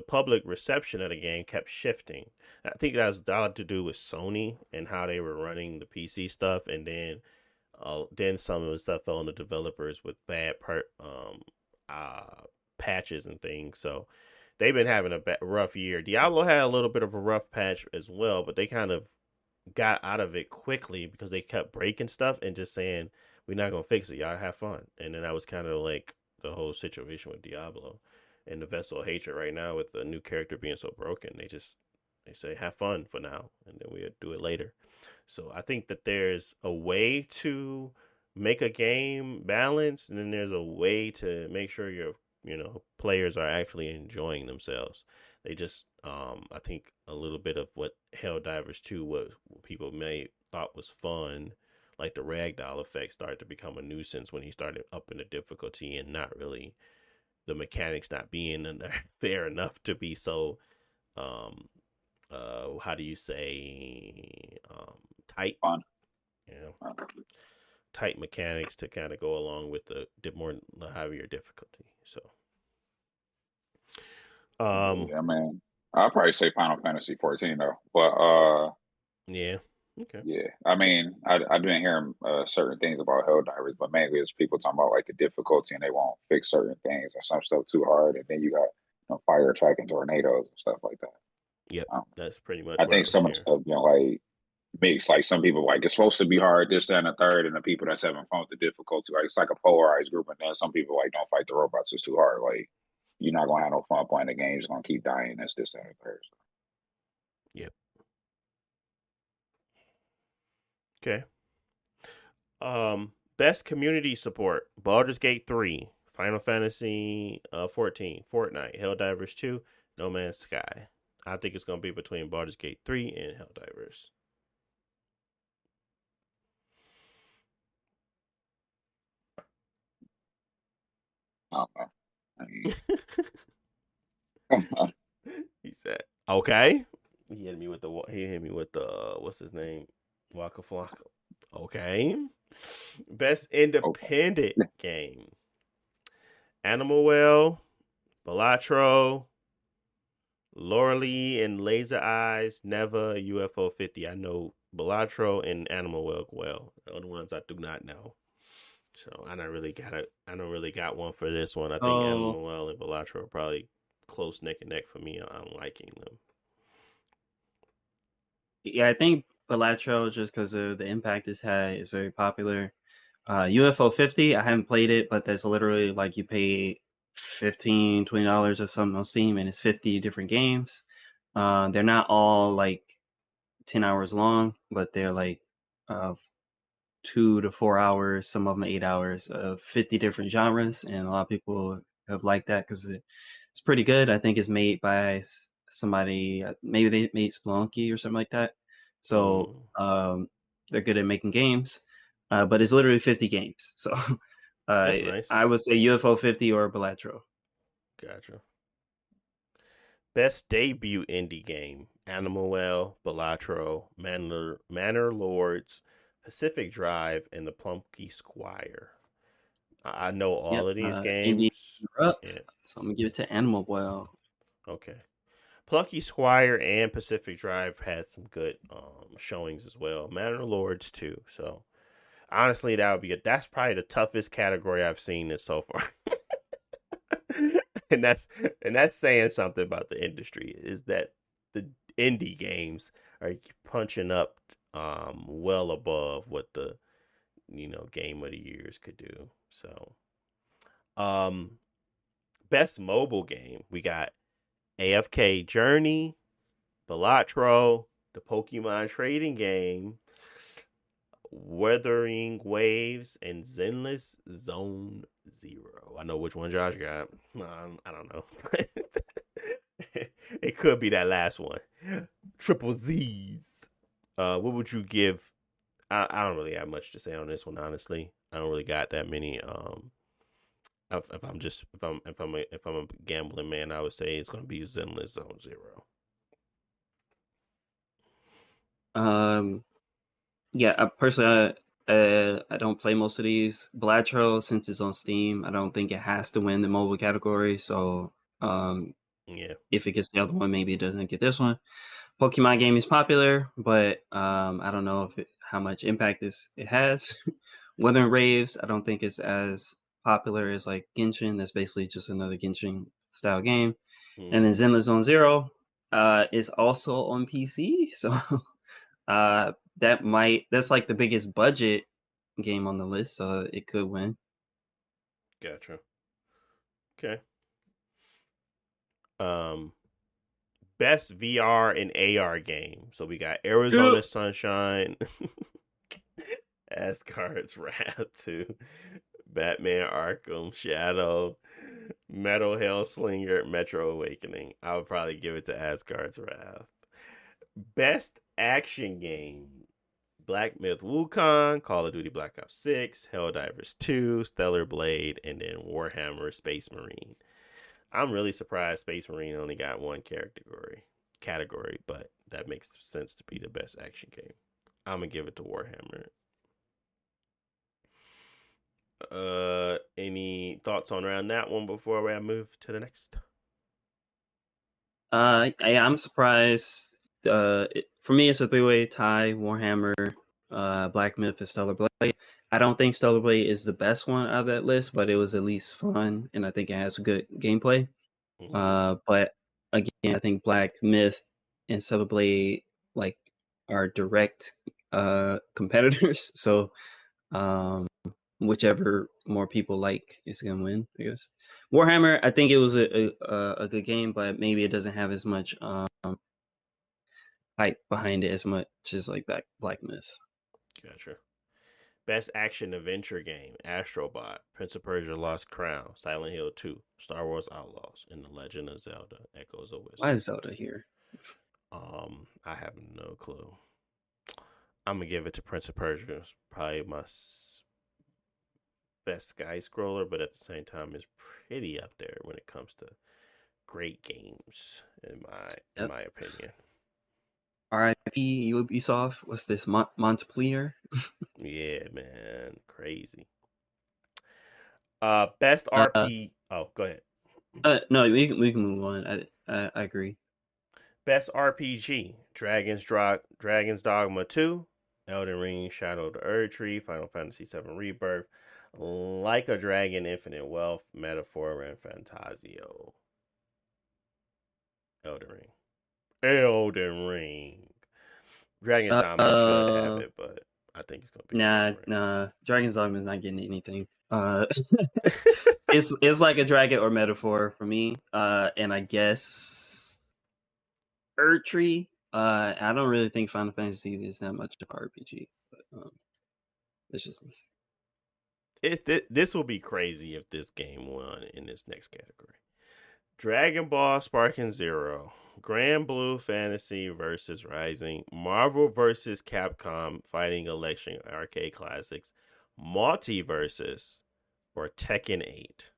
public reception of the game kept shifting. I think that has a lot to do with Sony and how they were running the PC stuff, and then some of the stuff fell on the developers with bad patches and things. So they've been having a rough year. Diablo had a little bit of a rough patch as well, but they kind of got out of it quickly because they kept breaking stuff and just saying we're not gonna fix it. Y'all have fun, and then that was kind of like the whole situation with Diablo and the Vessel of Hatred right now with the new character being so broken. They say have fun for now, and then we'll do it later. So I think that there's a way to make a game balanced, and then there's a way to make sure your players are actually enjoying themselves. They just I think a little bit of what Helldivers 2 was, what people may thought was fun, like the ragdoll effect, started to become a nuisance when he started upping the difficulty and not really the mechanics not being there enough to be so how do you say tight, Fun. you know, tight mechanics to kind of go along with the heavier difficulty. So Yeah, man. I'll probably say Final Fantasy 14 though. But yeah. Okay. yeah. I mean, I didn't hear certain things about Helldivers, but mainly it's people talking about like the difficulty and they won't fix certain things and some stuff too hard, and then you got fire tracking tornadoes and stuff like that. Yep. Um, That's pretty much I what I think was some of the hearing. stuff like mixed. Like some people like it's supposed to be hard, this, that, and the third, and the people that's having fun with the difficulty, like it's like a polarized group, and then some people like don't fight the robots, it's too hard. Like you're not gonna have no fun playing the game, you're just gonna keep dying. That's this, that, and the third. Yep. Okay. Best community support: Baldur's Gate 3, Final Fantasy 14, Fortnite, Helldivers 2, No Man's Sky. I think it's gonna be between Baldur's Gate 3 and Helldivers. I mean, He said, "Okay." He hit me with the what's his name, Waka Flocka. Okay. Best independent game: Animal Well, Balatro, Lauralee and Laser Eyes, Neva, UFO 50. I know Balatro and Animal well. The other ones I do not know. So I don't really got one for this one. I think Animal Well and Balatro are probably close neck and neck for me. I'm liking them. Yeah, I think Balatro, just because of the impact it's had, is very popular. UFO 50, I haven't played it, but that's literally like you pay $15-$20 or something on Steam, and it's 50 different games. They're not all like 10 hours long, but they're like 2 to 4 hours, some of them 8 hours of 50 different genres, and a lot of people have liked that because it's pretty good. I think it's made by somebody, maybe they made Spelunky or something like that. So they're good at making games, but it's literally 50 games. So That's nice. I would say UFO 50 or Balatro. Gotcha. Best debut indie game: Animal Well, Balatro, Manor Lords, Pacific Drive, and the Plumpy Squire. I know all of these Indie games. up, Yeah. so I'm gonna give it to Animal Well. Okay. Plucky Squire and Pacific Drive had some good showings as well. Manor Lords too. So honestly, that's probably the toughest category I've seen this so far. and that's saying something about the industry, is that the indie games are punching up well above what the game of the years could do. So best mobile game, we got AFK Journey, Balatro, the Pokemon trading game, Wuthering Waves and Zenless Zone Zero. I know which one Josh got. I don't know. It could be that last one. Triple Z. What would you give? I don't really have much to say on this one, honestly. I don't really got that many. If I'm a gambling man, I would say it's gonna be Zenless Zone Zero. Yeah, personally, I don't play most of these. Blatro, since it's on Steam, I don't think it has to win the mobile category. So, yeah, if it gets the other one, maybe it doesn't get this one. Pokemon game is popular, but I don't know how much impact it has. Wuthering Waves, I don't think it's as popular as like Genshin. That's basically just another Genshin style game. And then Zenless Zone Zero is also on PC, so that's like the biggest budget game on the list, so it could win. Gotcha. Okay. Best VR and AR game. So we got Arizona Sunshine, Asgard's Wrath 2, Batman Arkham Shadow, Metal Hellslinger, Metro Awakening. I would probably give it to Asgard's Wrath. Best action game. Black Myth Wukong, Call of Duty Black Ops 6, Helldivers 2, Stellar Blade, and then Warhammer Space Marine. I'm really surprised Space Marine only got one category, but that makes sense to be the best action game. I'm gonna give it to Warhammer. Any thoughts on around that one before I move to the next? I'm surprised. For me, it's a three-way tie: Warhammer, Black Myth, and Stellar Blade. I don't think Stellar Blade is the best one out of that list, but it was at least fun, and I think it has good gameplay. But again, I think Black Myth and Stellar Blade like are direct competitors. So whichever more people like is gonna win, I guess. Warhammer, I think it was a good game, but maybe it doesn't have as much hype behind it as much as like Black Myth. Gotcha. Best action adventure game: Astrobot, Prince of Persia: Lost Crown, Silent Hill 2, Star Wars Outlaws, and The Legend of Zelda: Echoes of Wisdom. Why is Zelda here? I have no clue. I'm gonna give it to Prince of Persia. It's probably my best sky scroller, but at the same time, it's pretty up there when it comes to great games, in my opinion. R.I.P. Ubisoft. What's this? Montpellier? Yeah, man, crazy. Best RP. Oh, go ahead. No, we can move on. I agree. Best RPG: Dragon's Dogma 2, Elden Ring: Shadow of the Erdtree, Final Fantasy VII Rebirth, Like a Dragon: Infinite Wealth, Metaphor, and Fantasio. Elden Ring. Dragon's Dogma should have it, but I think it's gonna be nah. Dragon's Dogma is not getting anything. It's like a dragon or Metaphor for me. And I guess Erdtree. I don't really think Final Fantasy is that much of an RPG, but it's just me. This will be crazy if this game won in this next category. Dragon Ball Sparking Zero, Grand Blue Fantasy versus Rising, Marvel versus Capcom Fighting Election Arcade Classics, Multiversus, or Tekken 8.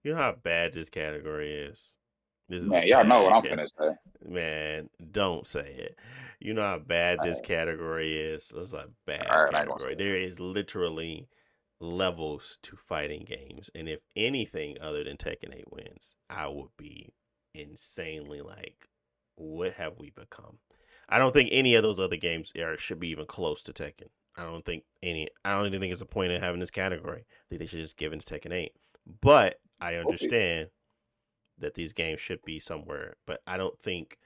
You know how bad this category is? Man, y'all know what I'm finna say. Man, don't say it. You know how bad this category is? It's a bad category. There is literally levels to fighting games, and if anything other than Tekken 8 wins, I would be insanely like, what have we become? I don't think any of those other games should be even close to Tekken. I don't even think it's a point in having this category. I think they should just give it to Tekken 8. But I understand that these games should be somewhere, but I don't think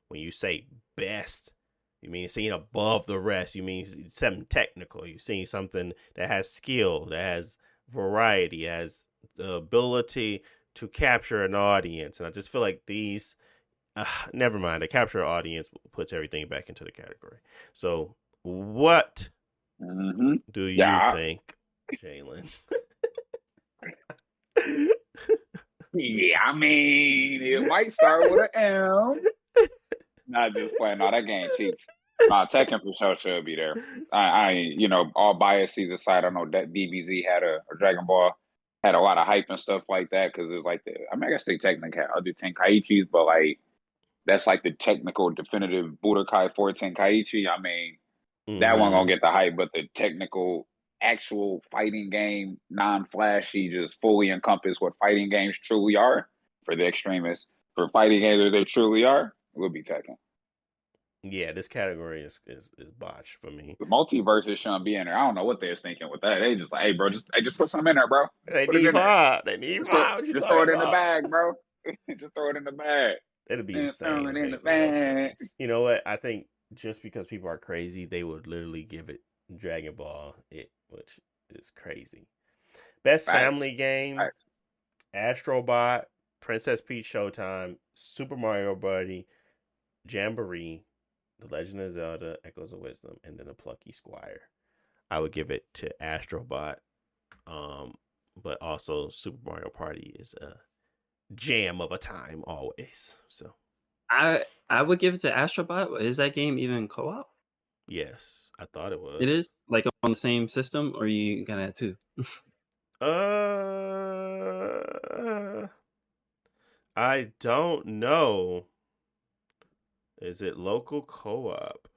when you say best, you mean seeing above the rest. You mean something technical. You seeing something that has skill, that has variety, has the ability to capture an audience. And I just feel like these, never mind. The capture audience puts everything back into the category. So What do you Yeah, think, Jalen? yeah. I mean, it might start with an M. Not just playing. No, that game cheats. No, Tekken for sure should be there. All biases aside, I know that DBZ had or Dragon Ball had a lot of hype and stuff like that because it's like I guess they technically had other Tenkaichis, but like that's like the technical definitive Budokai 4 Tenkaichi. I mean, that one gonna get the hype, but the technical actual fighting game, non-flashy, just fully encompass what fighting games truly are for the extremists. For fighting games that they truly are, it would be Tekken. Yeah, this category is botched for me. The multiverses shouldn't be in there. I don't know what they was thinking with that. They just like, hey, bro, just put something in there, bro. They Put it need in there. five. They need five. What you Just throw talking it in the about? bag, bro. Just throw it in the bag. It'd be And insane throw if it in the anything else bag. wins. You know what? I think just because people are crazy, they would literally give it Dragon Ball, which is crazy. Best Facts. family game: Facts. Astrobot, Princess Peach Showtime, Super Mario Party, Jamboree, The Legend of Zelda: Echoes of Wisdom, and then The Plucky Squire. I would give it to Astrobot, but also Super Mario Party is a jam of a time always. So I would give it to Astrobot. Is that game even co-op? yes, I thought it was. It is like on the same system, or you gonna have two? I don't know. Is it local co-op?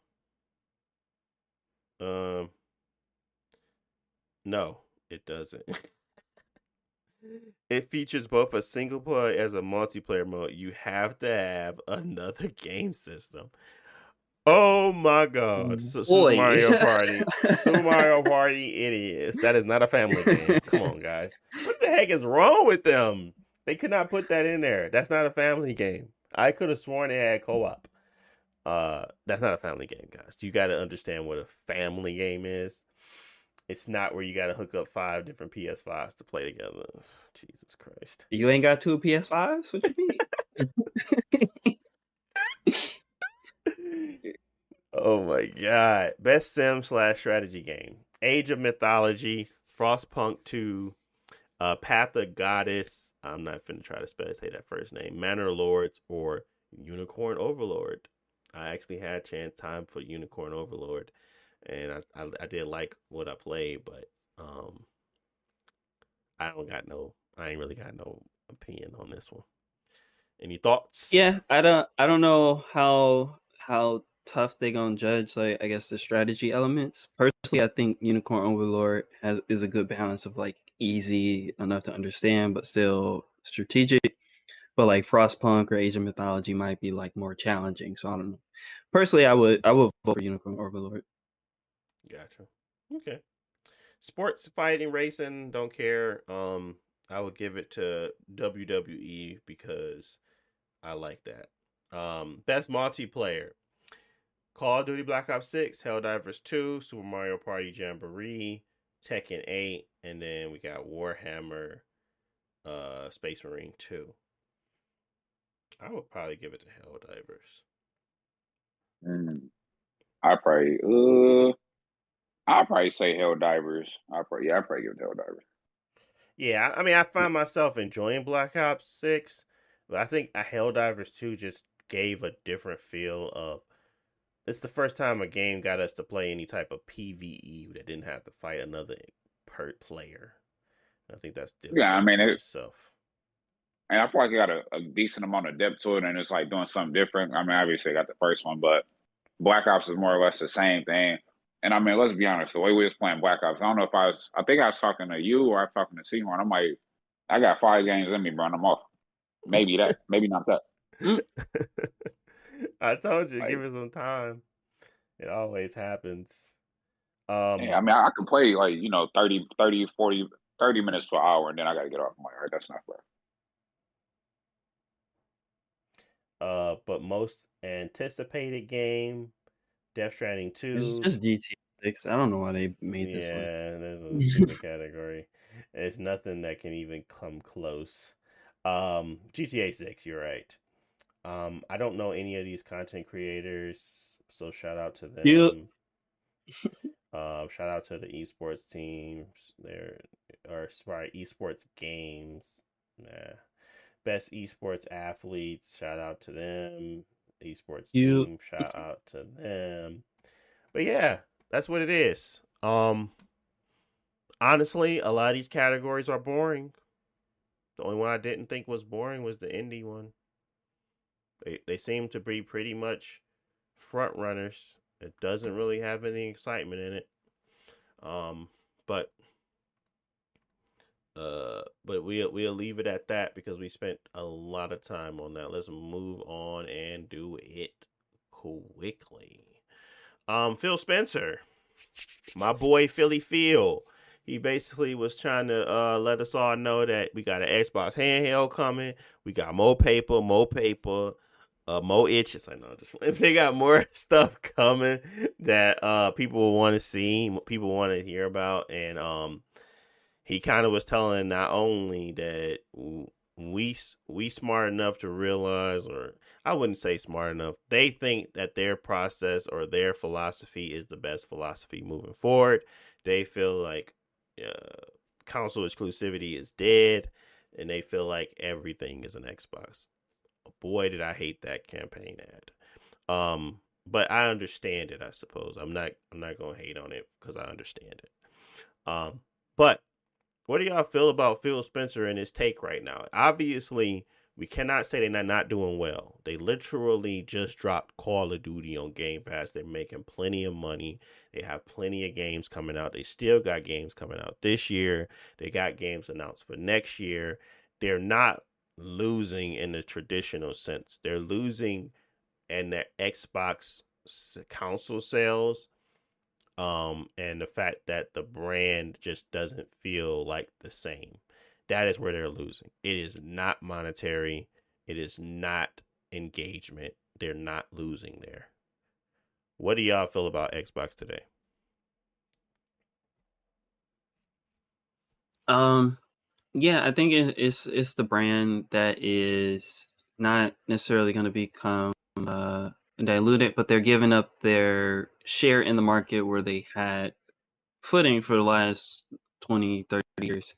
No, it doesn't. It features both a single player as a multiplayer mode. You have to have another game system. Oh my god. So Super Mario Party. Super Mario Party it is. That is not a family game. Come on, guys. What the heck is wrong with them? They could not put that in there. That's not a family game. I could have sworn they had co-op. That's not a family game, guys. You got to understand what a family game is. It's not where you got to hook up 5 different PS5s to play together. Jesus Christ. You ain't got 2 PS5s? What you mean? Oh my god. Best sim/strategy game: Age of Mythology, Frostpunk 2, Path of Goddess. I'm not finna try to say that first name. Manor Lords or Unicorn Overlord. I actually had time for Unicorn Overlord, and I did like what I played, but I ain't really got no opinion on this one. Any thoughts? Yeah, I don't know how tough they gonna judge, like, I guess, the strategy elements. Personally, I think Unicorn Overlord is a good balance of like easy enough to understand but still strategic. But like Frostpunk or Age of Mythology might be like more challenging. So I don't know. Personally, I would vote for Unicorn Overlord. Gotcha. Okay. Sports, fighting, racing, don't care. I would give it to WWE because I like that. Best multiplayer: Call of Duty Black Ops 6, Helldivers 2, Super Mario Party Jamboree, Tekken 8, and then we got Warhammer Space Marine 2. I would probably give it to Helldivers. I'd probably say Helldivers. I'd probably give it to Helldivers. Yeah, I mean, I find myself enjoying Black Ops 6, but I think Helldivers 2 just gave a different feel of. It's the first time a game got us to play any type of PvE that didn't have to fight another player. I think that's difficult. Yeah, I mean itself. And I feel like it got a decent amount of depth to it, and it's like doing something different. I mean, obviously, I got the first one, but Black Ops is more or less the same thing. And I mean, let's be honest, the way we was playing Black Ops, I don't know if I think I was talking to you or I was talking to Seymour, I'm like, I got 5 games in me, bro, and I'm off. Maybe that, maybe not that. I told you, give it some time. It always happens. Yeah, I mean, I can play like, 30, 40, 30 minutes to an hour, and then I got to get off. I'm like, all right, that's not fair. But most anticipated game, Death Stranding 2. It's just GTA 6. I don't know why they made this. Yeah, there's a stupid category. There's nothing that can even come close. GTA 6, you're right. I don't know any of these content creators, so shout out to them. Shout out to the esports teams. Esports games. Yeah. Best esports athletes. Shout out to them. Esports You team. Shout out to them. But yeah, that's what it is. Honestly, a lot of these categories are boring. The only one I didn't think was boring was the indie one. They seem to be pretty much front runners. It doesn't really have any excitement in it. Um, but we'll leave it at that because we spent a lot of time on that. Let's move on and do it quickly. Phil Spencer, my boy Philly Phil. He basically was trying to let us all know that we got an Xbox handheld coming. We got more paper, more itches. I know, just they got more stuff coming that people want to see, people want to hear about, and he kind of was telling not only that we smart enough to realize, or I wouldn't say smart enough, they think that their process or their philosophy is the best philosophy moving forward. They feel like console exclusivity is dead, and they feel like everything is an Xbox. Boy, did I hate that campaign ad. But I understand it. I suppose I'm not gonna hate on it because I understand it. But what do y'all feel about Phil Spencer and his take right now? Obviously, we cannot say they're not doing well. They literally just dropped Call of Duty on Game Pass. They're making plenty of money. They have plenty of games coming out. They still got games coming out this year. They got games announced for next year. They're not losing in the traditional sense. They're losing in their Xbox console sales, and the fact that the brand just doesn't feel like the same. That is where they're losing. It is not monetary. It is not engagement. They're not losing there. What do y'all feel about Xbox today? Yeah, I think it's the brand that is not necessarily going to become diluted, but they're giving up their share in the market where they had footing for the last 20, 30 years.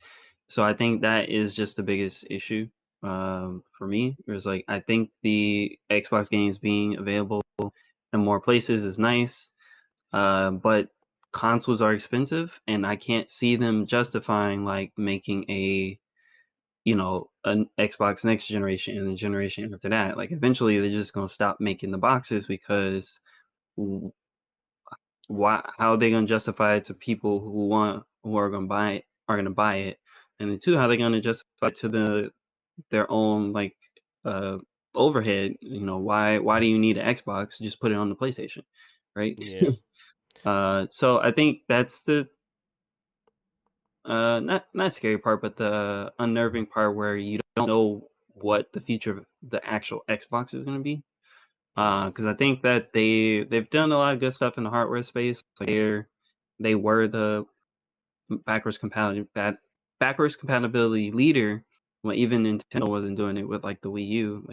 So I think that is just the biggest issue for me. It's like I think the Xbox games being available in more places is nice, but consoles are expensive, and I can't see them justifying like making an Xbox next generation and the generation after that. Like eventually they're just gonna stop making the boxes because why? How are they gonna justify it to people who are gonna buy it, and then two, how are they gonna justify it to their own like uh overhead? Why do you need an Xbox? Just put it on the PlayStation, right? Yeah. So I think that's the not scary part, but the unnerving part where you don't know what the future of the actual Xbox is going to be. Because I think that they've done a lot of good stuff in the hardware space. Like they were the backwards compatibility leader when even Nintendo wasn't doing it with like the Wii U.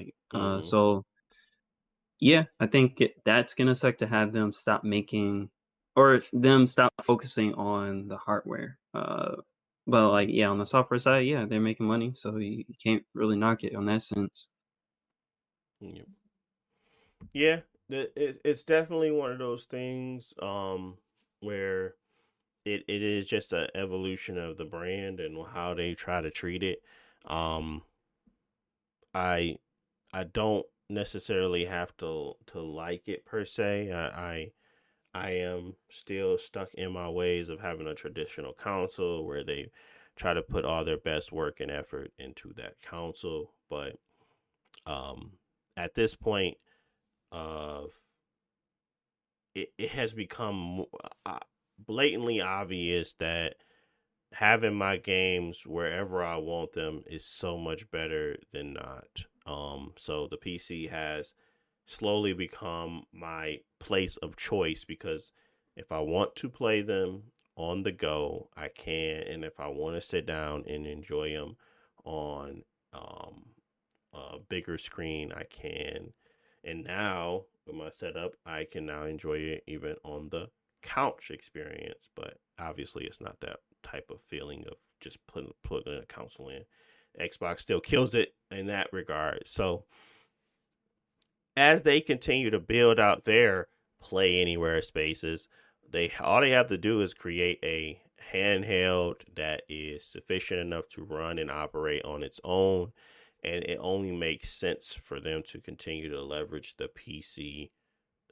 So yeah, I think that's gonna suck to have them stop making, or it's them stop focusing on the hardware. But like, yeah, on the software side, yeah, they're making money, so you can't really knock it on that sense. Yeah. Yeah. It's definitely one of those things where it is just an evolution of the brand and how they try to treat it. Um, I I don't necessarily have to like it per se. I am still stuck in my ways of having a traditional console where they try to put all their best work and effort into that console. But um, at this point, uh, it has become uh, blatantly obvious that having my games wherever I want them is so much better than not. So the PC has slowly become my place of choice because if I want to play them on the go, I can, and if I want to sit down and enjoy them on um, a bigger screen, I can. And now with my setup, I can now enjoy it even on the couch experience, but obviously it's not that type of feeling of just plugging a console in. Xbox still kills it in that regard. So as they continue to build out their play anywhere spaces, all they have to do is create a handheld that is sufficient enough to run and operate on its own, and it only makes sense for them to continue to leverage the PC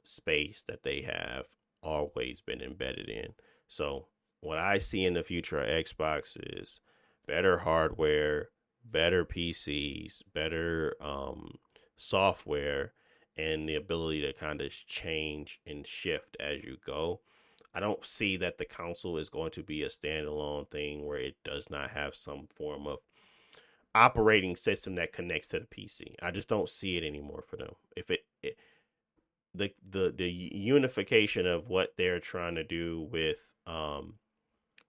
space that they have always been embedded in. So what I see in the future of Xbox is better hardware, better PCs, better software, and the ability to kind of change and shift as you go. I don't see that the console is going to be a standalone thing where it does not have some form of operating system that connects to the PC. I just don't see it anymore for them. If the unification of what they're trying to do with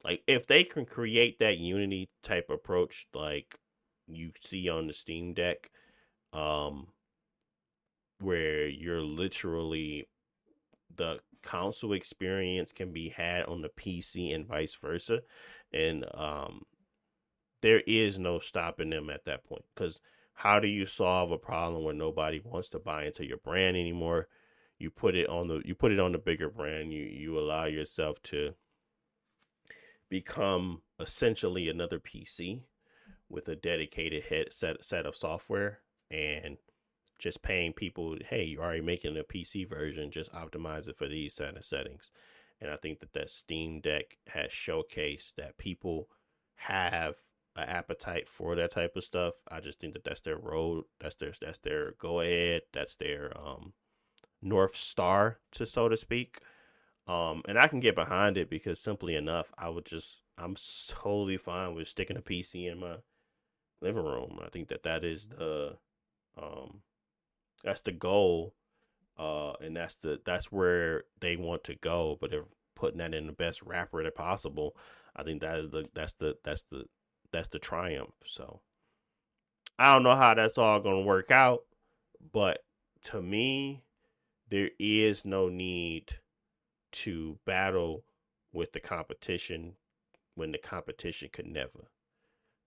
like if they can create that Unity type approach like you see on the Steam Deck, where you're literally the console experience can be had on the PC and vice versa, and there is no stopping them at that point. Because how do you solve a problem where nobody wants to buy into your brand anymore? You put it on the bigger brand. You allow yourself to become essentially another PC with a dedicated set of software, and just paying people, hey, you're already making a PC version, just optimize it for these set of settings. And I think that Steam Deck has showcased that people have an appetite for that type of stuff. I just think that that's their road, that's their go ahead, that's their North Star, so to speak. And I can get behind it because simply enough, I'm totally fine with sticking a PC in my living room. I think that is that's the goal, and that's where they want to go. But they're putting that in the best wrapper that possible. I think that's the triumph. So I don't know how that's all gonna work out, but to me, there is no need to battle with the competition when the competition could never.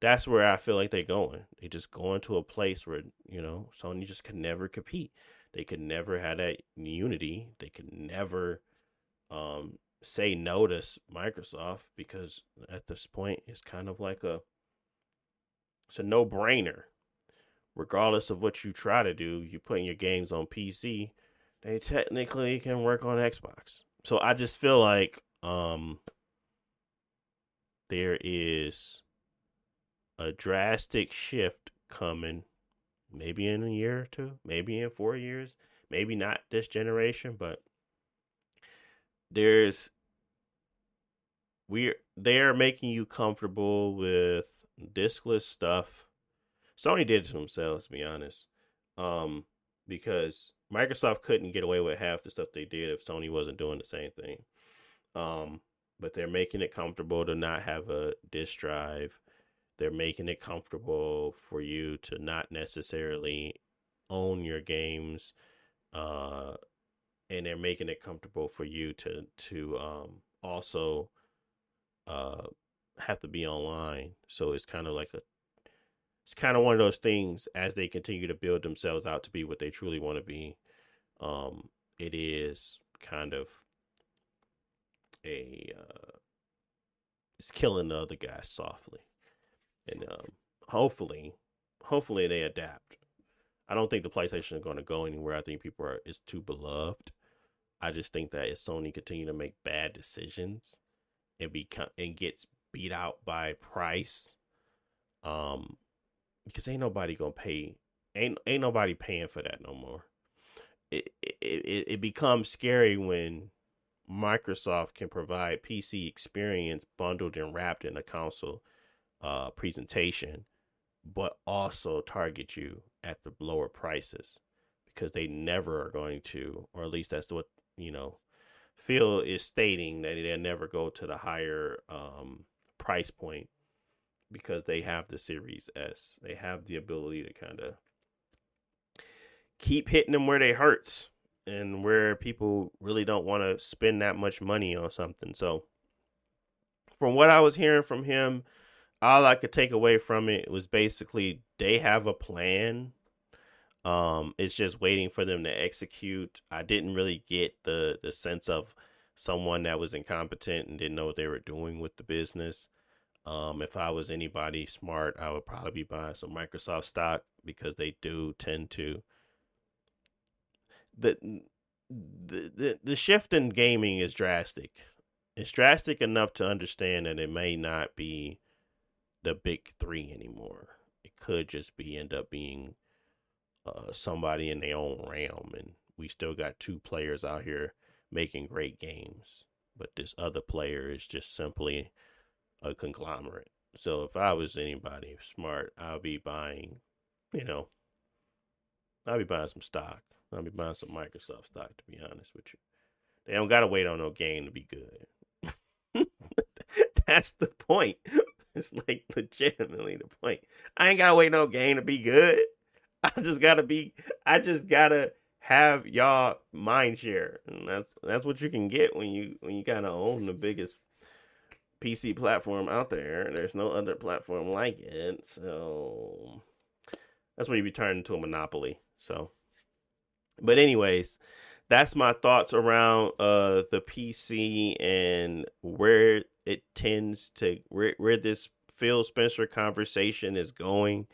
That's where I feel like they're going. They just going to a place where, Sony just could never compete. They could never have that unity. They could never say no to Microsoft, because at this point it's kind of like it's a no-brainer. Regardless of what you try to do, you putting your games on PC, they technically can work on Xbox. So I just feel like there is a drastic shift coming, maybe in a year or two, maybe in 4 years, maybe not this generation, but they're making you comfortable with diskless stuff. Sony did it to themselves, to be honest, because Microsoft couldn't get away with half the stuff they did if Sony wasn't doing the same thing. But they're making it comfortable to not have a disk drive. They're making it comfortable for you to not necessarily own your games, and they're making it comfortable for you to also have to be online. So it's kind of one of those things. As they continue to build themselves out to be what they truly want to be, it is kind of it's killing the other guys softly. And hopefully they adapt. I don't think the PlayStation is going to go anywhere. I think it's too beloved. I just think that if Sony continue to make bad decisions and gets beat out by price, because ain't nobody gonna pay. Ain't nobody paying for that no more. It becomes scary when Microsoft can provide PC experience bundled and wrapped in a console presentation, but also target you at the lower prices, because they never are going to, or at least that's what Phil is stating, that they'll never go to the higher price point, because they have the Series S. They have the ability to kind of keep hitting them where they hurts, and where people really don't want to spend that much money on something. So from what I was hearing from him, all I could take away from it was basically they have a plan. It's just waiting for them to execute. I didn't really get the sense of someone that was incompetent and didn't know what they were doing with the business. If I was anybody smart, I would probably be buying some Microsoft stock because they do tend to the the shift in gaming is drastic. It's drastic enough to understand that it may not be the big three anymore. It could just be end up being somebody in their own realm, and we still got two players out here making great games, but this other player is just simply a conglomerate. So if I was anybody smart, I'll be buying, you know, I'll be buying some stock. I'll be buying some Microsoft stock, to be honest with you. They don't gotta wait on no game to be good. That's the point. It's like legitimately the point. I ain't gotta wait no game to be good. I just gotta have y'all mind share. And that's what you can get when you kinda own the biggest PC platform out there. There's no other platform like it. So that's when you be turned into a monopoly. So but anyways, that's my thoughts around the PC and where it tends to where this Phil Spencer conversation is going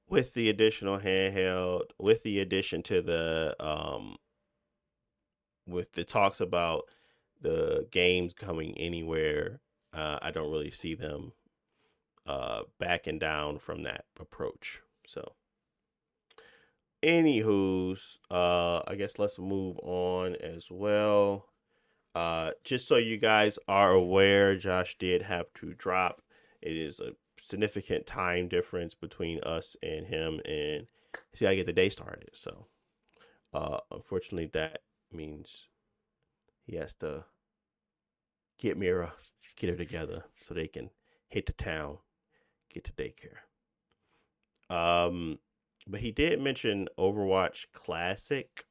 with the additional handheld, with the addition to the with the talks about the games coming anywhere. I don't really see them backing down from that approach. So anywho's, I guess let's move on as well. Just so you guys are aware, Josh did have to drop. It is a significant time difference between us and him, and he's got to get the day started. So, unfortunately, that means he has to get Mira, get her together so they can hit the town, get to daycare. But he did mention Overwatch Classic,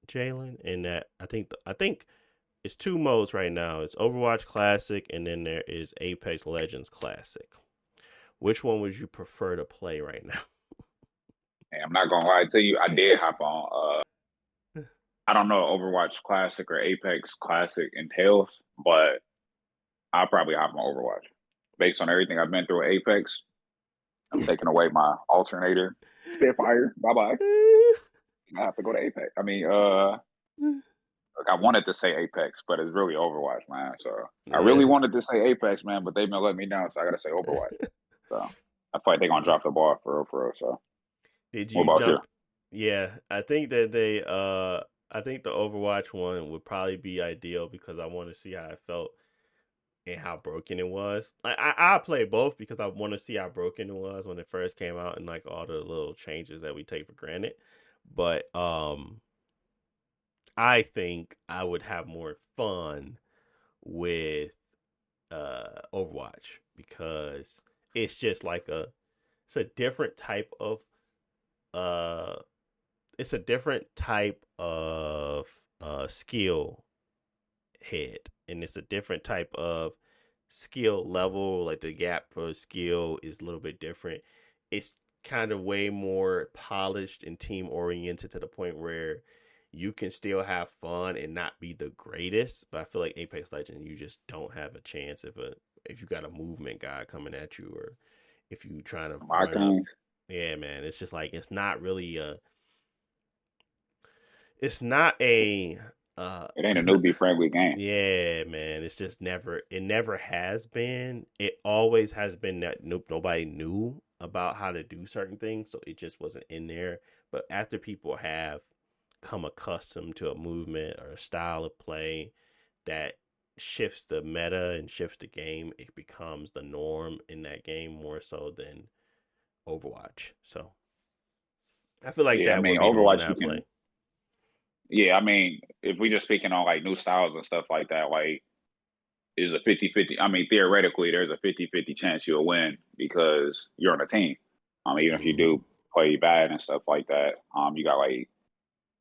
Jalen, and that I think it's two modes right now. It's Overwatch Classic, and then there is Apex Legends Classic. Which one would you prefer to play right now? Hey, I'm not gonna lie to you. I did hop on. I don't know Overwatch Classic or Apex Classic entails, but I'll probably hop on Overwatch. Based on everything I've been through at Apex, I'm taking away my alternator. Spitfire, bye bye. I have to go to Apex. I mean, like I wanted to say Apex, but it's really Overwatch, man. So I really wanted to say Apex, man, but they've been letting me down, so I gotta say Overwatch. So I feel like they're gonna drop the ball for real. So did what you about jump? Yeah, I think that they I think the Overwatch one would probably be ideal because I want to see how it felt and how broken it was. I play both because I want to see how broken it was when it first came out and like all the little changes that we take for granted. But I think I would have more fun with Overwatch because it's just like it's a different type of skill head, and it's a different type of skill level. Like the gap for skill is a little bit different. It's kind of way more polished and team oriented to the point where you can still have fun and not be the greatest. But I feel like Apex Legends, you just don't have a chance if you got a movement guy coming at you, or if you trying to run up. Yeah, man, it's just like it's not really it's not a it ain't a newbie friendly game. Yeah, man, it's just it never has been. It always has been that nobody knew about how to do certain things, so it just wasn't in there. But after people have come accustomed to a movement or a style of play that shifts the meta and shifts the game, it becomes the norm in that game more so than Overwatch. So I feel like that would be Overwatch the one I play. Yeah, I mean, if we just speaking on like new styles and stuff like that, like is a 50-50. I mean, theoretically, there's a 50-50 chance you'll win because you're on a team. Even if you do play bad and stuff like that, you got like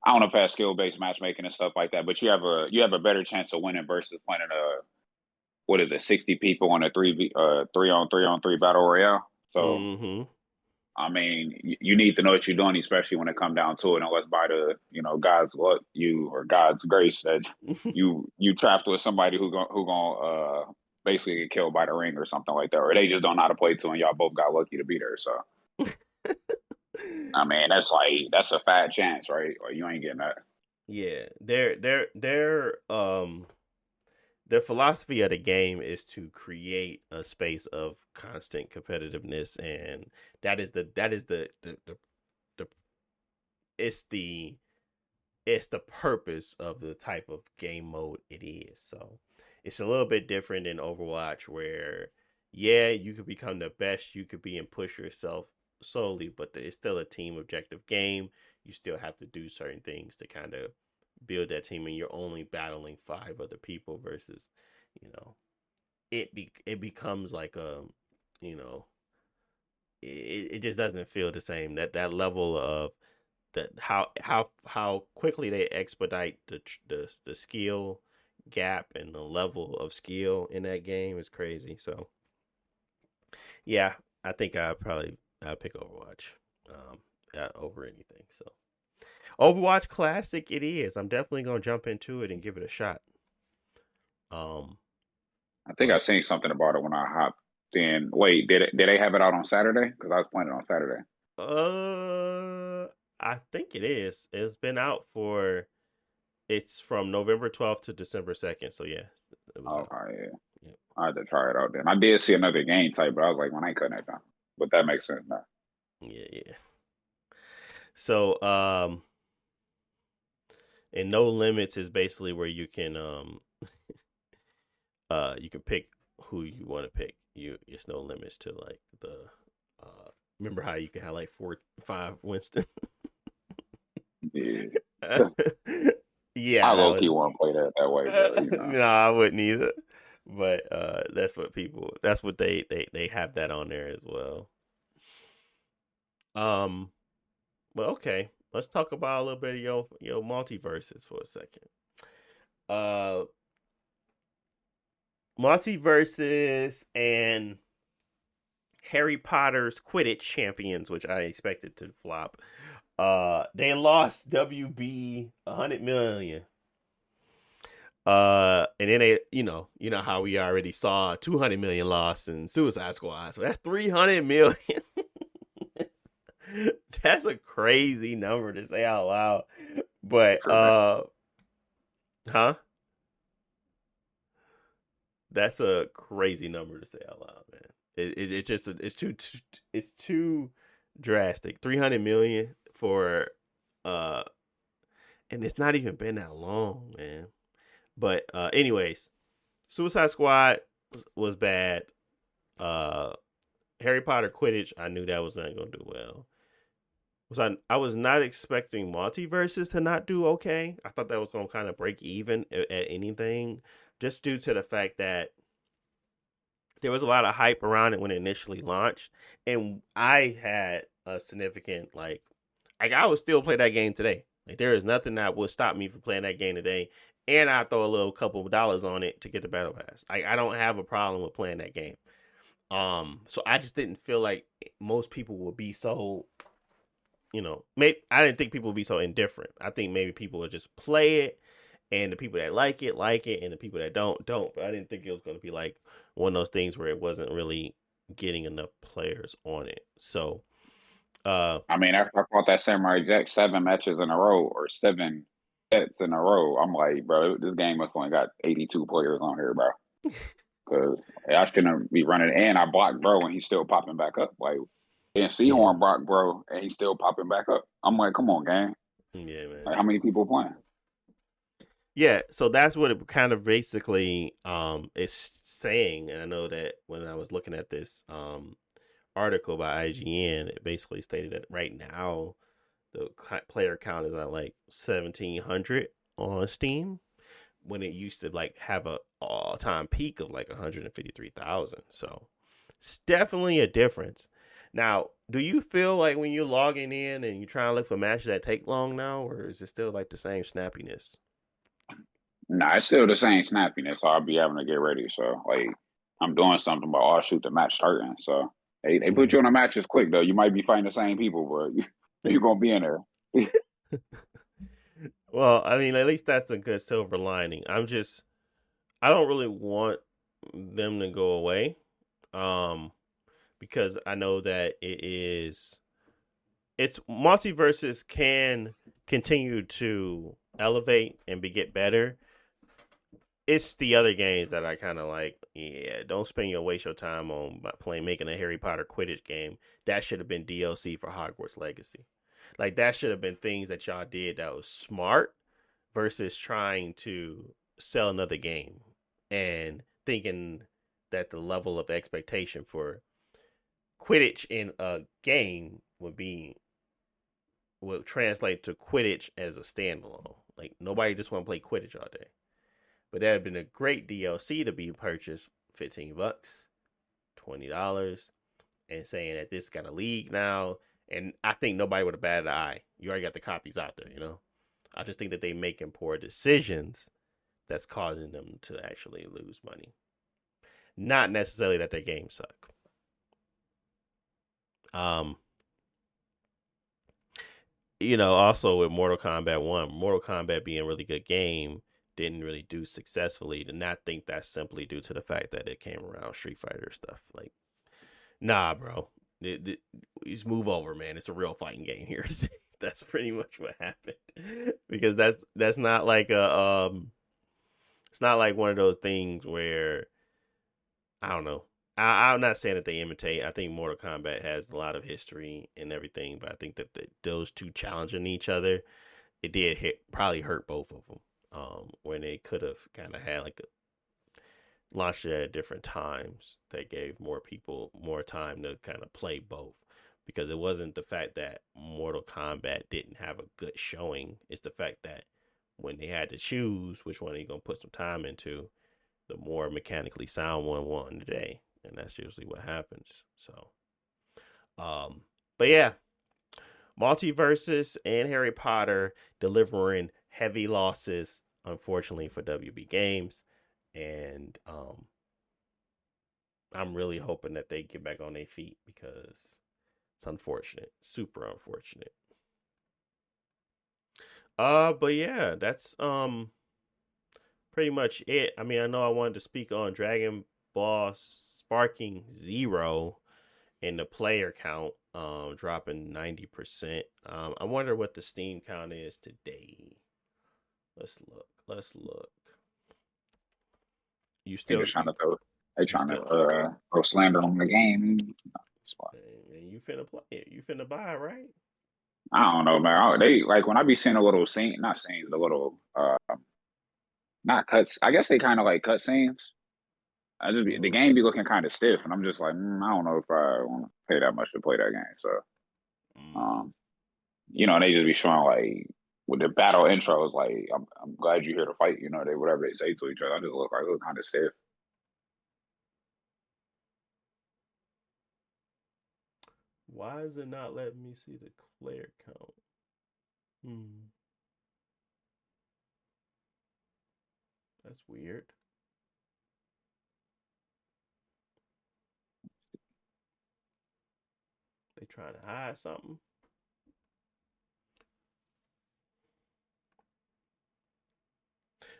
I don't know if it has skill based matchmaking and stuff like that, but you have a better chance of winning versus playing a what is it, 60 people on a three on three battle royale. So Mm-hmm. I mean, you need to know what you're doing, especially when it come down to it. Unless by the God's luck, or God's grace that you trapped with somebody who gonna basically get killed by the ring or something like that, or they just don't know how to play to, and y'all both got lucky to be there. So I mean, that's a fat chance, right? Or you ain't getting that. Yeah, their philosophy of the game is to create a space of constant competitiveness, and the it's the purpose of the type of game mode it is. So it's a little bit different than Overwatch, where you could become the best you could be and push yourself solely, but it's still a team objective game. You still have to do certain things to kind of build that team, and you're only battling 5 other people versus, it becomes like a, you know, it just doesn't feel the same. That level of that how quickly they expedite the skill gap and the level of skill in that game is crazy. So yeah, I think I'll pick Overwatch over anything. So Overwatch Classic it is. I'm definitely gonna jump into it and give it a shot. I think I seen something about it when I hopped in. Wait, did they have it out on Saturday? Because I was playing it on Saturday. I think it is. It's been out for. It's from November 12th to December 2nd. So yeah, it was Oh, out. yeah. Yeah. I had to try it out then. I did see another game type, but I was like, man, I ain't cutting that down. But that makes sense now. Yeah. So and no limits is basically where you can you can pick who you want to pick. It's no limits to like the remember how you can have like 4-5 Winston. Yeah. Yeah, I that low key was. want to play that way, but. No, I wouldn't either. But that's what they have that on there as well. But okay, let's talk about a little bit of your multiverses for a second. Uh, multiverses and Harry Potter's Quidditch champions, which I expected to flop. They lost WB 100 million. And then they, how we already saw 200 million loss in Suicide Squad, so that's 300 million. That's a crazy number to say out loud, but huh? That's a crazy number to say out loud, man. It's just it's too drastic. 300 million for and it's not even been that long, man. But anyways, Suicide Squad was bad. Harry Potter Quidditch, I knew that was not going to do well. I was not expecting multiverses to not do okay. I thought that was going to kind of break even at anything, just due to the fact that there was a lot of hype around it when it initially launched, and I had a significant like I would still play that game today. Like there is nothing that would stop me from playing that game today, and I throw a little couple of dollars on it to get the battle pass. I don't have a problem with playing that game. So I just didn't feel like most people would be so, maybe I didn't think people would be so indifferent. I think maybe people would just play it, and the people that like it, and the people that don't. But I didn't think it was going to be like one of those things where it wasn't really getting enough players on it. So, I mean, after I caught that Samurai Jack 7 matches in a row or 7 sets in a row, I'm like, bro, this game must only got 82 players on here, bro. Because I shouldn't be running. And I blocked bro, and he's still popping back up. Like, didn't see yeah, on block bro, and he's still popping back up. I'm like, come on, gang. yeah, man. Like, how many people playing? Yeah, so that's what it kind of basically is saying. And I know that when I was looking at this article by IGN, it basically stated that right now the player count is at like 1,700 on Steam, when it used to like have a all-time peak of like 153,000. So it's definitely a difference. Now, do you feel like when you're logging in and you're trying to look for matches that take long now, or is it still like the same snappiness? Nah, it's still the same snappiness. So I'll be having to get ready. So like I'm doing something, but I'll shoot the match starting. So they put Mm-hmm. you on the matches quick though. You might be fighting the same people, but you're gonna be in there. Well, I mean, at least that's a good silver lining. I don't really want them to go away, um, because I know that it's multiverses can continue to elevate and get better. It's the other games that I kind of like. Yeah, don't waste your time on making a Harry Potter Quidditch game. That should have been DLC for Hogwarts Legacy. Like that should have been things that y'all did that was smart versus trying to sell another game and thinking that the level of expectation for Quidditch in a game would translate to Quidditch as a standalone. Like nobody just want to play Quidditch all day. But that would have been a great DLC to be purchased, $15, $20, and saying that this got a league now. And I think nobody would have batted an eye. You already got the copies out there, you know? I just think that they making poor decisions that's causing them to actually lose money. Not necessarily that their games suck. Um, also with Mortal Kombat 1, Mortal Kombat being a really good game didn't really do successfully. To not think that's simply due to the fact that it came around Street Fighter stuff. Like, nah, bro. Just move over, man. It's a real fighting game here. That's pretty much what happened. Because that's not like it's not like one of those things where I don't know. I'm not saying that they imitate. I think Mortal Kombat has a lot of history and everything, but I think that those two challenging each other, it did probably hurt both of them. When they could have kind of had like launched it at different times that gave more people more time to kind of play both. Because it wasn't the fact that Mortal Kombat didn't have a good showing. It's the fact that when they had to choose which one they're going to put some time into, the more mechanically sound one won today. And that's usually what happens. So, but yeah, Multiverses and Harry Potter delivering heavy losses, unfortunately, for WB Games. And I'm really hoping that they get back on their feet because it's unfortunate. Super unfortunate. But yeah, that's pretty much it. I mean, I know I wanted to speak on Dragon Ball Sparking Zero and the player count dropping 90%. I wonder what the Steam count is today. Let's look. You They still just trying to throw. They you trying to still throw slander on the game. and you finna play it. You finna buy, right? I don't know, man. They like when I be seeing a little scene, not scenes, the little not cuts. I guess they kind of like cut scenes. I just be the game be looking kind of stiff, and I'm just like, I don't know if I want to pay that much to play that game. So, Mm. um, they just be showing like with the battle intros, like I'm glad you're here to fight. They whatever they say to each other. I just look kind of stiff. Why is it not letting me see the player count? Hmm. That's weird. They trying to hide something.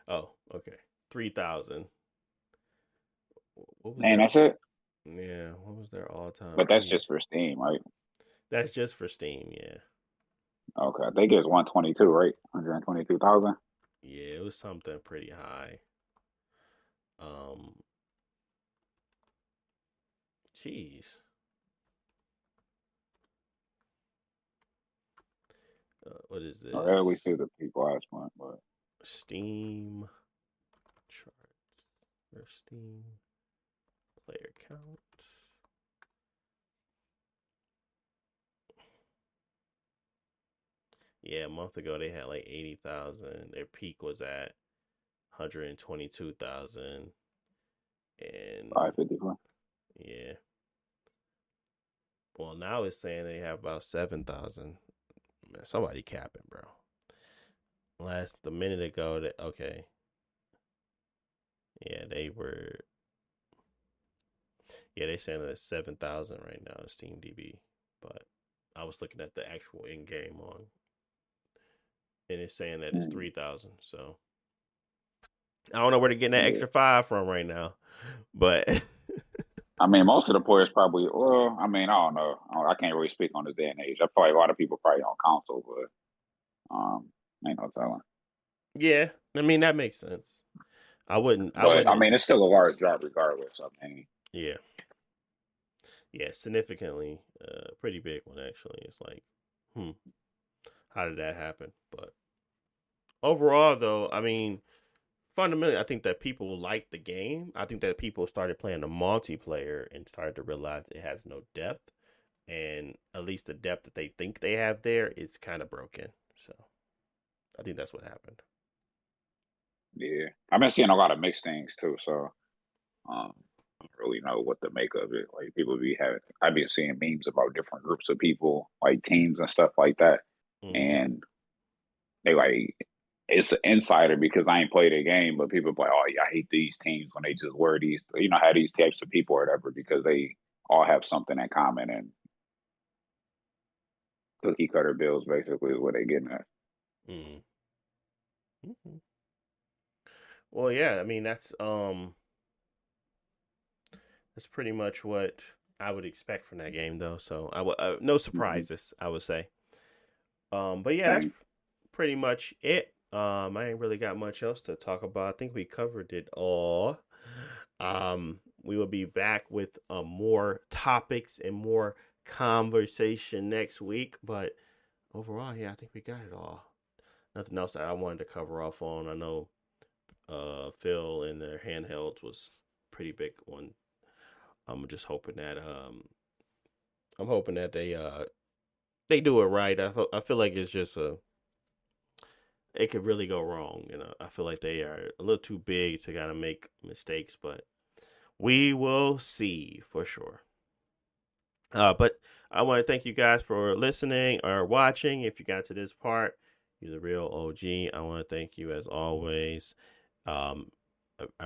Oh, okay. 3,000. What was And their? that's it. Yeah. What was their all-time But that's previous? just for Steam, right? That's just for Steam. Yeah. Okay, I think it's 122, right? 122,000. Yeah. It was something pretty high. Um. Jeez. What is Or at least this? through the peak last month, but Steam charts. Or Steam player count. Yeah, a month ago they had like 80,000. Their peak was at 122,000. And 554. yeah. Well, now it's saying they have about 7,000. Man, somebody capping, bro. The minute ago, okay. Yeah, they were. Yeah, they saying that it's 7,000 right now in Steam DB, but I was looking at the actual in game on, and it's saying that it's 3,000. So I don't know where they're getting that extra 5 from right now, but I mean, most of the players probably. Well, I mean, I don't know. I can't really speak on this day and age. I probably a lot of people probably on console, but ain't no telling. Yeah, I mean that makes sense. I wouldn't. But I mean, it's still a large drop regardless. I mean, yeah, significantly, pretty big one actually. It's like, how did that happen? But overall, though, I mean, fundamentally, I think that people like the game. I think that people started playing the multiplayer and started to realize it has no depth, and at least the depth that they think they have there is kind of broken. So, I think that's what happened. Yeah, I've been seeing a lot of mixed things too. So, I don't really know what to make of it. Like I've been seeing memes about different groups of people, like teams and stuff like that, and they like it's an insider because I ain't played a game, but people be like, oh yeah, I hate these teams when they just wear these, have these types of people or whatever because they all have something in common and cookie cutter bills basically is what they getting at. Well, yeah, I mean that's pretty much what I would expect from that game, though. So no surprises, I would say. But yeah, that's pretty much it. I ain't really got much else to talk about. I think we covered it all. We will be back with more topics and more conversation next week. But overall, yeah, I think we got it all. Nothing else that I wanted to cover off on. I know Phil and their handhelds was pretty big one. I'm just hoping that they do it right. I feel like it's just it could really go wrong. I feel like they are a little too big to kind of make mistakes, but we will see for sure. But I want to thank you guys for listening or watching. If you got to this part, you're the real OG. I want to thank you as always. I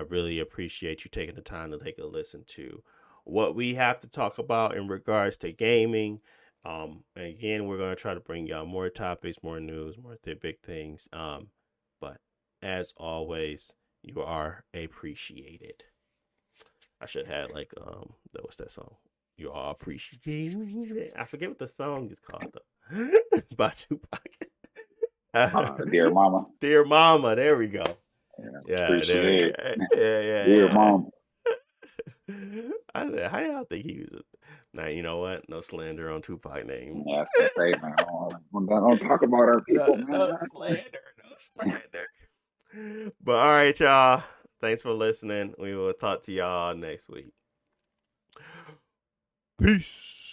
really appreciate you taking the time to take a listen to what we have to talk about in regards to gaming. And again, we're going to try to bring y'all more topics, more news, more big things. But as always, you are appreciated. I should have like what's that song? You are appreciated. I forget what the song is called though. By Tupac. Dear Mama. Dear Mama. There we go. Yeah, there we go. Yeah. Dear Mama. I said, how y'all think he was? Now you know what? No slander on Tupac name. Yeah, I was gonna say, man, don't talk about our people, man. No slander. But all right, y'all. Thanks for listening. We will talk to y'all next week. Peace.